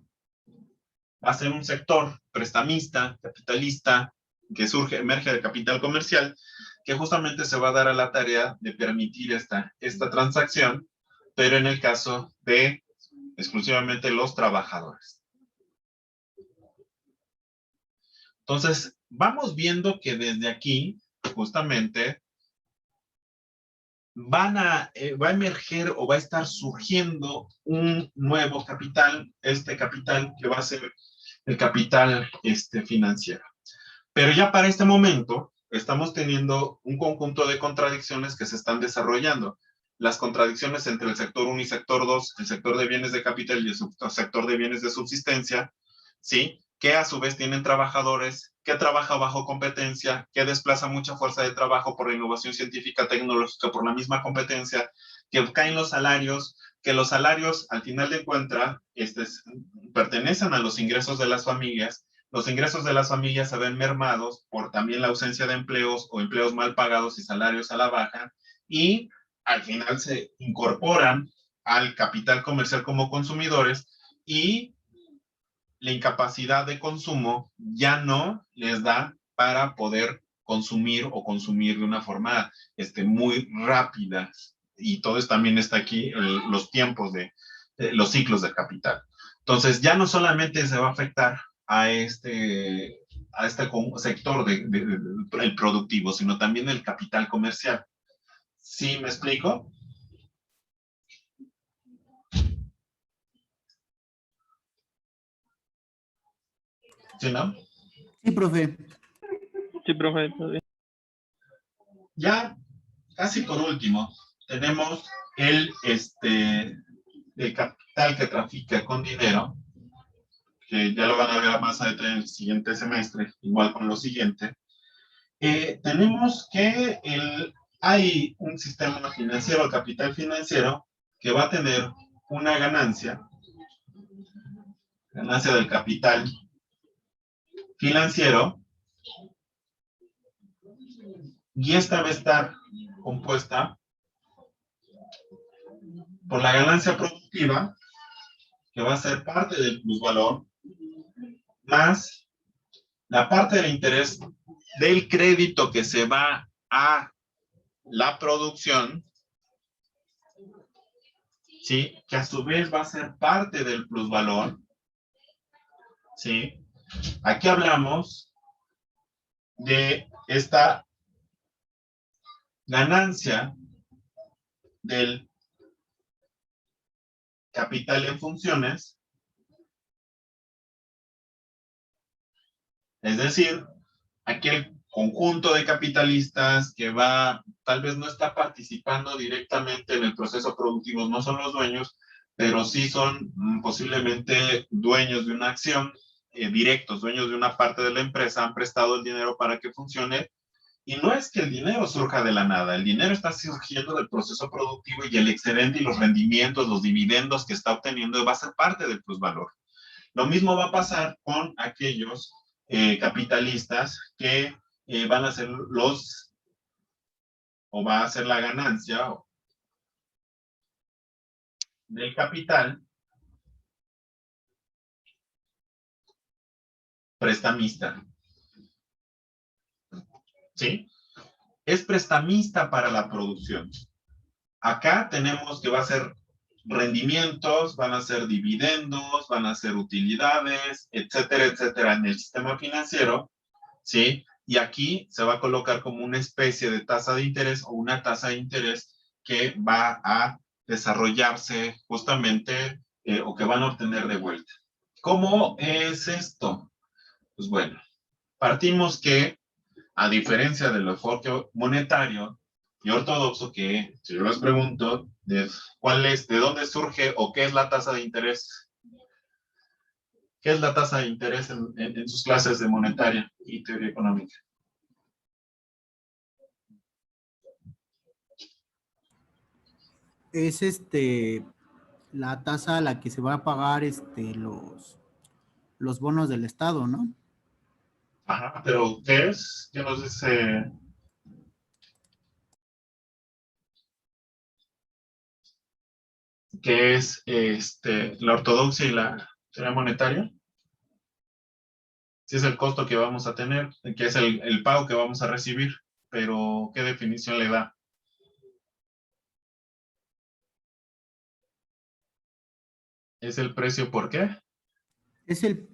Va a ser un sector prestamista, capitalista, que emerge del capital comercial, que justamente se va a dar a la tarea de permitir esta transacción, pero en el caso de exclusivamente los trabajadores. Entonces, vamos viendo que desde aquí, justamente, va a emerger o va a estar surgiendo un nuevo capital, este capital que va a ser el capital financiero. Pero ya para este momento estamos teniendo un conjunto de contradicciones que se están desarrollando. Las contradicciones entre el sector 1 y sector 2, el sector de bienes de capital y el sector de bienes de subsistencia, ¿sí? Que a su vez tienen trabajadores, que trabaja bajo competencia, que desplaza mucha fuerza de trabajo por la innovación científica tecnológica, por la misma competencia, que caen los salarios, que los salarios al final de cuentas pertenecen a los ingresos de las familias. Los ingresos de las familias se ven mermados por también la ausencia de empleos o empleos mal pagados y salarios a la baja, y al final se incorporan al capital comercial como consumidores y la incapacidad de consumo ya no les da para poder consumir o consumir de una forma muy rápida. Y todo esto también está aquí, los tiempos de los ciclos de capital. Entonces, ya no solamente se va a afectar a este sector el productivo, sino también el capital comercial. ¿Sí me explico? ¿Sí, no? Sí, profe. Sí, profe. Ya, casi por último, tenemos el capital que trafica con dinero, que ya lo van a ver más a detalle en el siguiente semestre, igual con lo siguiente. Tenemos que hay un sistema financiero, el capital financiero, que va a tener una ganancia del capital financiero, y esta va a estar compuesta por la ganancia productiva, que va a ser parte del plusvalor, más la parte del interés del crédito que se va a la producción, ¿sí? Que a su vez va a ser parte del plusvalor, ¿sí? Aquí hablamos de esta ganancia del capital en funciones, es decir, aquel conjunto de capitalistas que va, tal vez no está participando directamente en el proceso productivo, no son los dueños, pero sí son posiblemente dueños de una acción, directos, dueños de una parte de la empresa, han prestado el dinero para que funcione. Y no es que el dinero surja de la nada, el dinero está surgiendo del proceso productivo y el excedente y los rendimientos, los dividendos que está obteniendo va a ser parte del plusvalor. Lo mismo va a pasar con aquellos capitalistas que van a ser los, o va a ser la ganancia del capital prestamista. ¿Sí? Es prestamista para la producción. Acá tenemos que va a ser rendimientos, van a ser dividendos, van a ser utilidades, etcétera, etcétera, en el sistema financiero, ¿sí? Y aquí se va a colocar como una especie de tasa de interés o una tasa de interés que va a desarrollarse justamente o que van a obtener de vuelta. ¿Cómo es esto? Pues bueno, partimos que a diferencia del enfoque monetario y ortodoxo, que si yo les pregunto de cuál es, de dónde surge o qué es la tasa de interés, qué es la tasa de interés en sus clases de monetaria y teoría económica. Es la tasa a la que se va a pagar los bonos del Estado, ¿no? Ajá, pero ¿qué es? ¿Qué nos dice? ¿Qué es la ortodoxia y la teoría monetaria? Si es el costo que vamos a tener, que es el pago que vamos a recibir, pero ¿qué definición le da? ¿Es el precio por qué?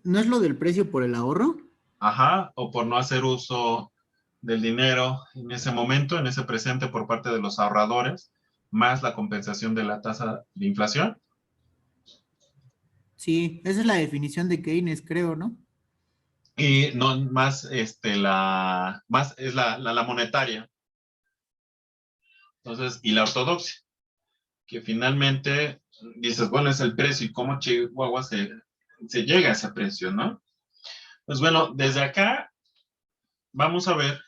¿No es lo del precio por el ahorro? Ajá, o por no hacer uso del dinero en ese momento, en ese presente por parte de los ahorradores, más la compensación de la tasa de inflación. Sí, esa es la definición de Keynes, creo, ¿no? Y no más, más es la monetaria. Entonces, y la ortodoxia, que finalmente dices, bueno, es el precio y cómo Chihuahua se llega a ese precio, ¿no? Pues bueno, desde acá vamos a ver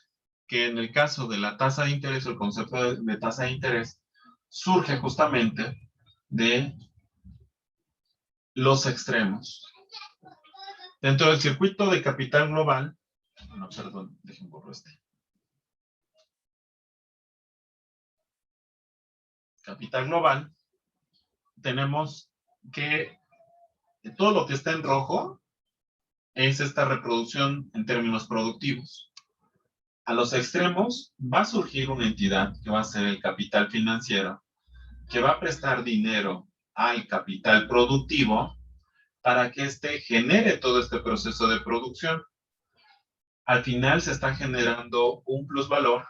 que en el caso de la tasa de interés, el concepto de tasa de interés surge justamente de los extremos. Dentro del circuito de capital global, no, perdón, dejen borro capital global, tenemos que todo lo que está en rojo es esta reproducción en términos productivos. A los extremos va a surgir una entidad que va a ser el capital financiero, que va a prestar dinero al capital productivo para que éste genere todo este proceso de producción. Al final se está generando un plusvalor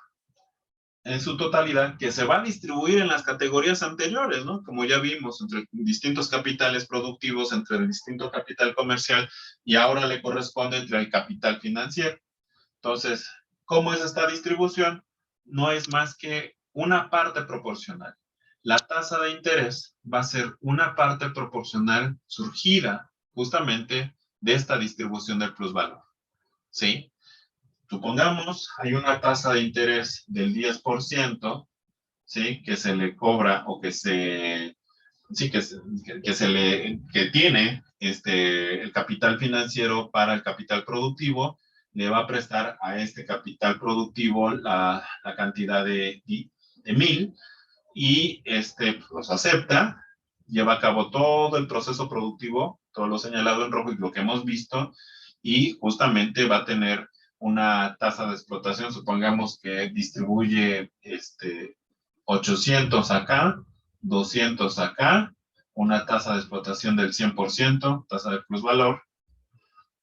en su totalidad que se va a distribuir en las categorías anteriores, ¿no? Como ya vimos, entre distintos capitales productivos, entre el distinto capital comercial y ahora le corresponde entre el capital financiero. Entonces, ¿cómo es esta distribución? No es más que una parte proporcional. La tasa de interés va a ser una parte proporcional surgida justamente de esta distribución del plusvalor, ¿sí? Supongamos, hay una tasa de interés del 10%, ¿sí? Que se le cobra o que se, sí, que tiene el capital financiero para el capital productivo, le va a prestar a este capital productivo la cantidad de 1000 y pues acepta, lleva a cabo todo el proceso productivo, todo lo señalado en rojo y lo que hemos visto, y justamente va a tener una tasa de explotación, supongamos que distribuye 800 acá, 200 acá, una tasa de explotación del 100%, tasa de plusvalor.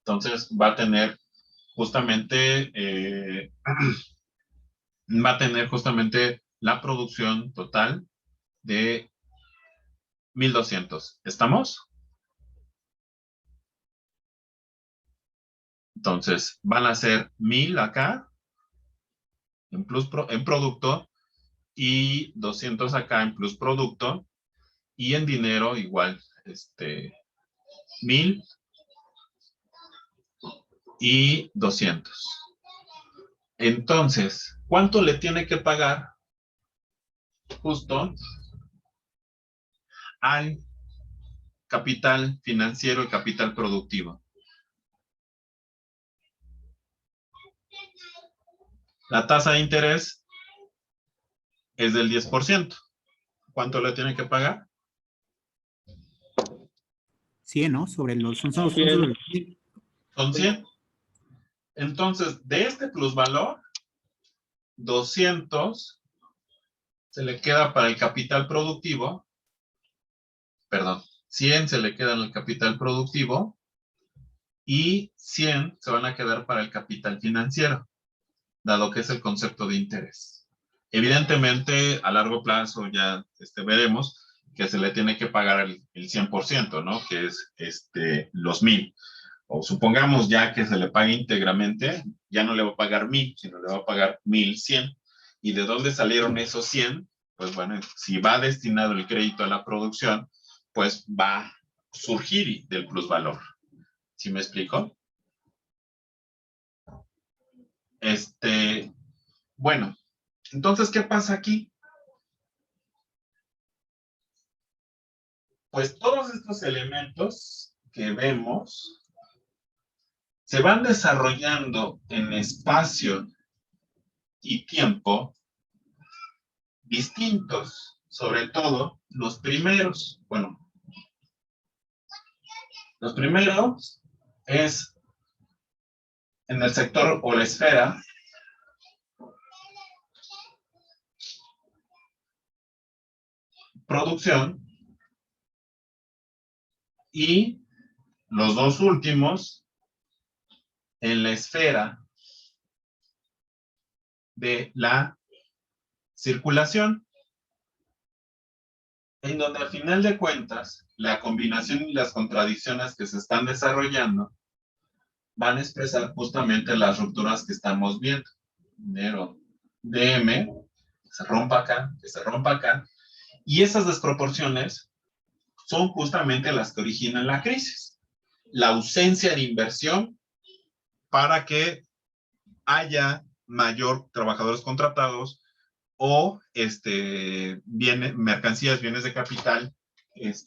Entonces va a tener justamente, la producción total de 1200. ¿Estamos? Entonces van a ser 1000 acá en producto y 200 acá en plus producto, y en dinero igual 1000 y 200. Entonces, ¿cuánto le tiene que pagar justo al capital financiero y capital productivo? La tasa de interés es del 10%. ¿Cuánto le tiene que pagar? 100, ¿no? Sobre los, son sobre 100. los 100. Son 100. Entonces, de este plusvalor, 200 se le queda para el capital productivo, perdón, 100 se le queda en el capital productivo y 100 se van a quedar para el capital financiero, dado que es el concepto de interés. Evidentemente, a largo plazo ya veremos que se le tiene que pagar el 100%, ¿no? Que es los 1000. O supongamos ya que se le pague íntegramente, ya no le va a pagar 1000, sino le va a pagar 1100. ¿Y de dónde salieron esos 100? Pues bueno, si va destinado el crédito a la producción, pues va a surgir del plusvalor. ¿Sí me explico? Bueno, entonces, ¿qué pasa aquí? Pues todos estos elementos que vemos se van desarrollando en espacio y tiempo distintos, sobre todo los primeros. Bueno, los primeros es en el sector o la esfera producción, y los dos últimos en la esfera de la circulación, en donde al final de cuentas la combinación y las contradicciones que se están desarrollando van a expresar justamente las rupturas que estamos viendo. Dinero DM, que se rompa acá, que se rompa acá, y esas desproporciones son justamente las que originan la crisis. La ausencia de inversión para que haya mayor trabajadores contratados o mercancías, bienes de capital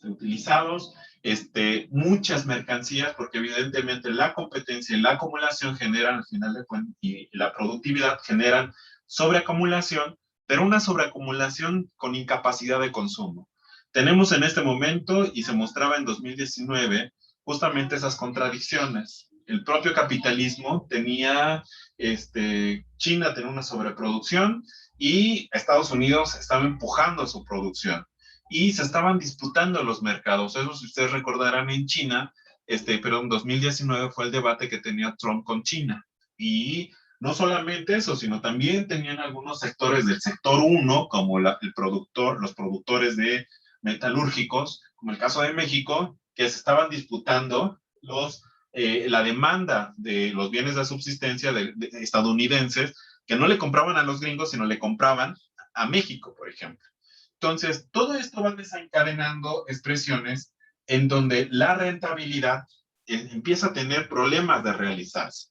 utilizados, muchas mercancías, porque evidentemente la competencia y la acumulación generan, al final de cuentas, y la productividad generan sobreacumulación, pero una sobreacumulación con incapacidad de consumo. Tenemos en este momento, y se mostraba en 2019, justamente esas contradicciones. El propio capitalismo tenía, China tenía una sobreproducción y Estados Unidos estaba empujando su producción y se estaban disputando los mercados. Eso, si ustedes recordarán, en China, pero en 2019 fue el debate que tenía Trump con China. Y no solamente eso, sino también tenían algunos sectores del sector 1, como los productores de metalúrgicos, como el caso de México, que se estaban disputando la demanda de los bienes de subsistencia de estadounidenses, que no le compraban a los gringos, sino le compraban a México, por ejemplo. Entonces, todo esto va desencadenando expresiones en donde la rentabilidad empieza a tener problemas de realizarse.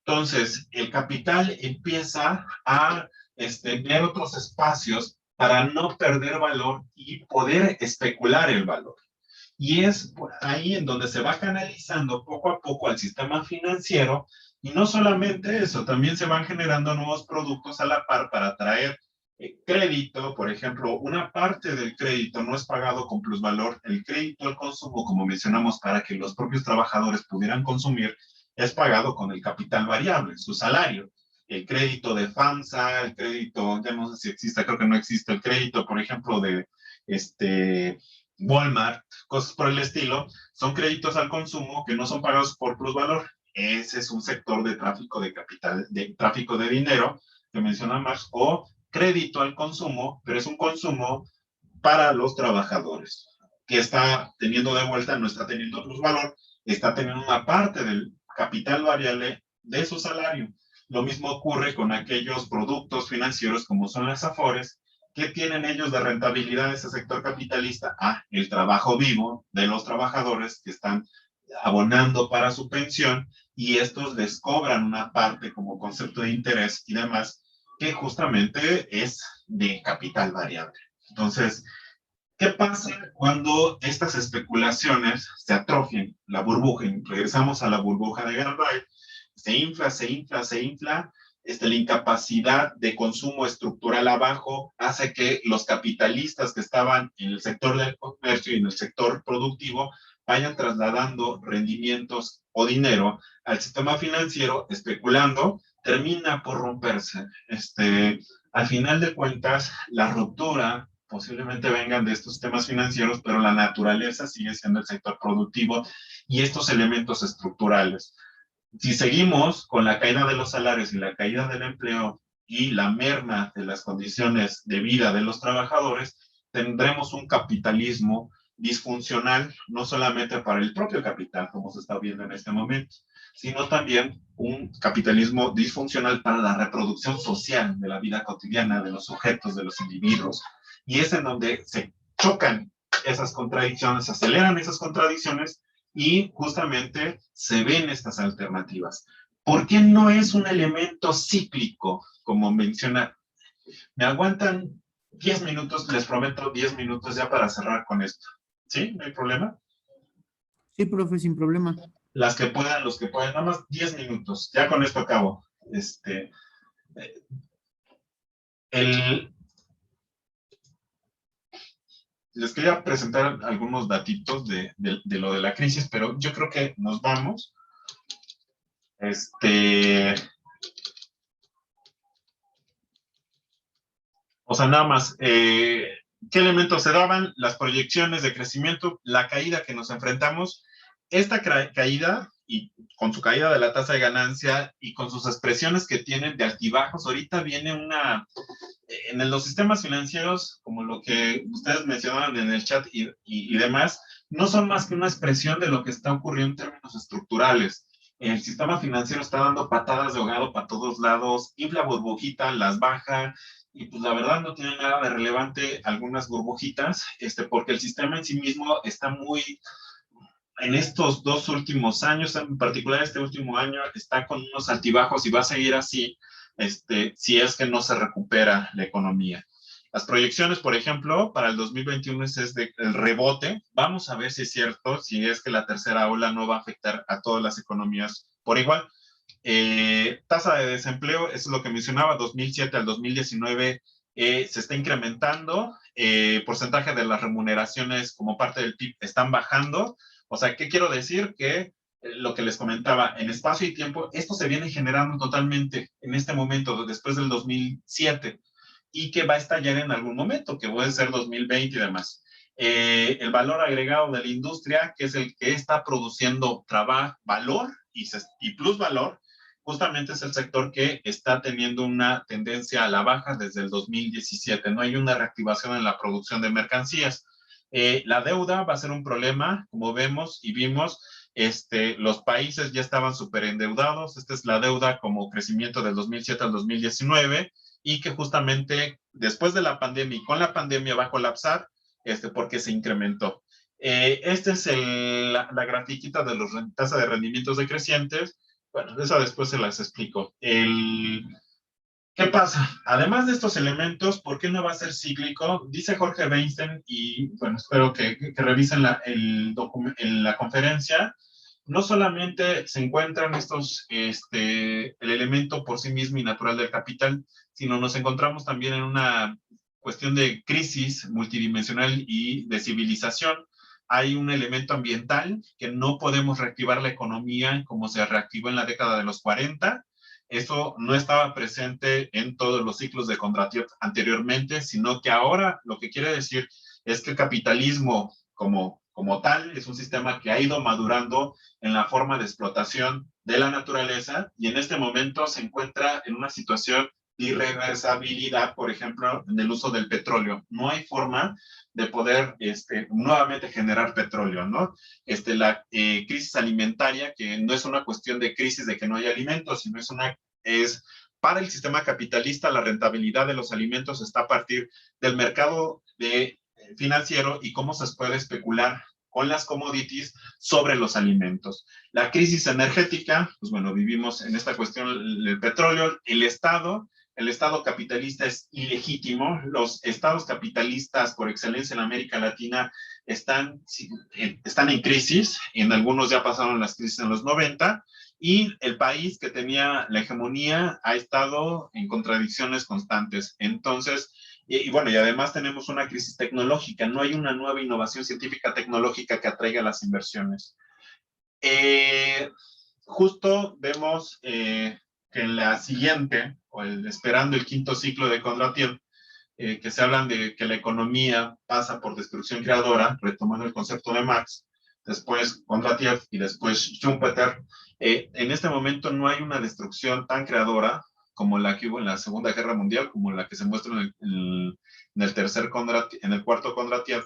Entonces, el capital empieza a ver otros espacios para no perder valor y poder especular el valor. Y es ahí en donde se va canalizando poco a poco al sistema financiero, y no solamente eso, también se van generando nuevos productos a la par para atraer Crédito, por ejemplo, una parte del crédito no es pagado con plusvalor. El crédito al consumo, como mencionamos, para que los propios trabajadores pudieran consumir, es pagado con el capital variable, su salario. El crédito de FAMSA, el crédito, ya no sé si existe, creo que no existe, el crédito, por ejemplo, de Walmart, cosas por el estilo, son créditos al consumo que no son pagados por plusvalor. Ese es un sector de tráfico de capital, de tráfico de dinero que menciona Marx, o crédito al consumo, pero es un consumo para los trabajadores, que está teniendo de vuelta, no está teniendo plusvalor, está teniendo una parte del capital variable de su salario. Lo mismo ocurre con aquellos productos financieros como son las AFORES, que tienen ellos de rentabilidad ese sector capitalista, el trabajo vivo de los trabajadores que están abonando para su pensión, y estos les cobran una parte como concepto de interés y demás, que justamente es de capital variable. Entonces, ¿qué pasa cuando estas especulaciones se atrofian? La burbuja, regresamos a la burbuja de Galbraith, se infla, se infla, se infla, la incapacidad de consumo estructural abajo hace que los capitalistas que estaban en el sector del comercio y en el sector productivo vayan trasladando rendimientos o dinero al sistema financiero, especulando, termina por romperse. Al final de cuentas, la ruptura posiblemente vengan de estos temas financieros, pero la naturaleza sigue siendo el sector productivo y estos elementos estructurales. Si seguimos con la caída de los salarios y la caída del empleo y la merma de las condiciones de vida de los trabajadores, tendremos un capitalismo disfuncional, no solamente para el propio capital, como se está viendo en este momento, sino también un capitalismo disfuncional para la reproducción social de la vida cotidiana de los sujetos, de los individuos. Y es en donde se chocan esas contradicciones, se aceleran esas contradicciones y justamente se ven estas alternativas. ¿Por qué no es un elemento cíclico, como menciona? Me aguantan 10 minutos, les prometo 10 minutos ya para cerrar con esto. ¿Sí? ¿No hay problema? Sí, profe, sin problema. Las que puedan, los que puedan, nada más 10 minutos. Ya con esto acabo. Les quería presentar algunos datitos de lo de la crisis, pero yo creo que nos vamos. O sea, nada más, ¿qué elementos se daban? Las proyecciones de crecimiento, la caída que nos enfrentamos. Esta caída, y con su caída de la tasa de ganancia y con sus expresiones que tienen de altibajos, ahorita viene en los sistemas financieros, como lo que ustedes mencionaban en el chat y demás, no son más que una expresión de lo que está ocurriendo en términos estructurales. El sistema financiero está dando patadas de ahogado para todos lados, infla burbujita, las baja, y pues la verdad no tiene nada de relevante algunas burbujitas, porque el sistema en sí mismo está muy, en estos 2 últimos años, en particular este último año, está con unos altibajos y va a seguir así, si es que no se recupera la economía. Las proyecciones, por ejemplo, para el 2021 es el rebote. Vamos a ver si es cierto, si es que la tercera ola no va a afectar a todas las economías por igual. Tasa de desempleo, eso es lo que mencionaba, 2007 al 2019 se está incrementando, porcentaje de las remuneraciones como parte del PIB están bajando. O sea, ¿qué quiero decir? Que lo que les comentaba, en espacio y tiempo, esto se viene generando totalmente en este momento, después del 2007, y que va a estallar en algún momento, que puede ser 2020 y demás. El valor agregado de la industria, que es el que está produciendo trabajo, valor y plusvalor, justamente es el sector que está teniendo una tendencia a la baja desde el 2017. No hay una reactivación en la producción de mercancías. La deuda va a ser un problema, como vemos y vimos, los países ya estaban súper endeudados. Esta es la deuda como crecimiento del 2007 al 2019, y que justamente después de la pandemia y con la pandemia va a colapsar, porque se incrementó. Esta es la grafiquita de la tasa de rendimientos decrecientes. Bueno, esa después se las explico. ¿Qué pasa? Además de estos elementos, ¿por qué no va a ser cíclico? Dice Jorge Weinstein, y bueno, espero que revisen la conferencia, no solamente se encuentran el elemento por sí mismo y natural del capital, sino nos encontramos también en una cuestión de crisis multidimensional y de civilización. Hay un elemento ambiental que no podemos reactivar la economía como se reactivó en la década de los 40. Eso no estaba presente en todos los ciclos de Kondratiev anteriormente, sino que ahora lo que quiere decir es que el capitalismo como tal es un sistema que ha ido madurando en la forma de explotación de la naturaleza y en este momento se encuentra en una situación de irreversibilidad, por ejemplo, en el uso del petróleo. No hay forma de poder nuevamente generar petróleo, ¿no? La crisis alimentaria, que no es una cuestión de crisis de que no hay alimentos, sino es para el sistema capitalista la rentabilidad de los alimentos está a partir del mercado financiero y cómo se puede especular con las commodities sobre los alimentos. La crisis energética, pues bueno, vivimos en esta cuestión del petróleo, el Estado capitalista es ilegítimo, los estados capitalistas por excelencia en América Latina están en crisis, en algunos ya pasaron las crisis en los 90, y el país que tenía la hegemonía ha estado en contradicciones constantes. Entonces, y bueno, y además tenemos una crisis tecnológica, no hay una nueva innovación científica tecnológica que atraiga las inversiones. Justo vemos que en la siguiente, esperando el quinto ciclo de Kondratiev, que se hablan de que la economía pasa por destrucción creadora, retomando el concepto de Marx, después Kondratiev y después Schumpeter. En este momento no hay una destrucción tan creadora como la que hubo en la Segunda Guerra Mundial, como la que se muestra en el cuarto Kondratiev,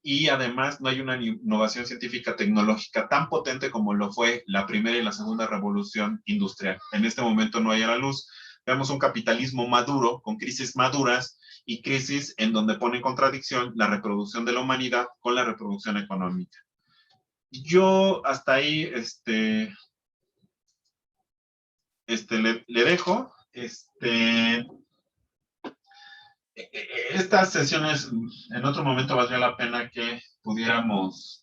y además no hay una innovación científica tecnológica tan potente como lo fue la primera y la segunda revolución industrial. En este momento no hay a la luz. Vemos un capitalismo maduro, con crisis maduras, y crisis en donde pone en contradicción la reproducción de la humanidad con la reproducción económica. Yo hasta ahí le dejo. Estas sesiones en otro momento valdría la pena que pudiéramos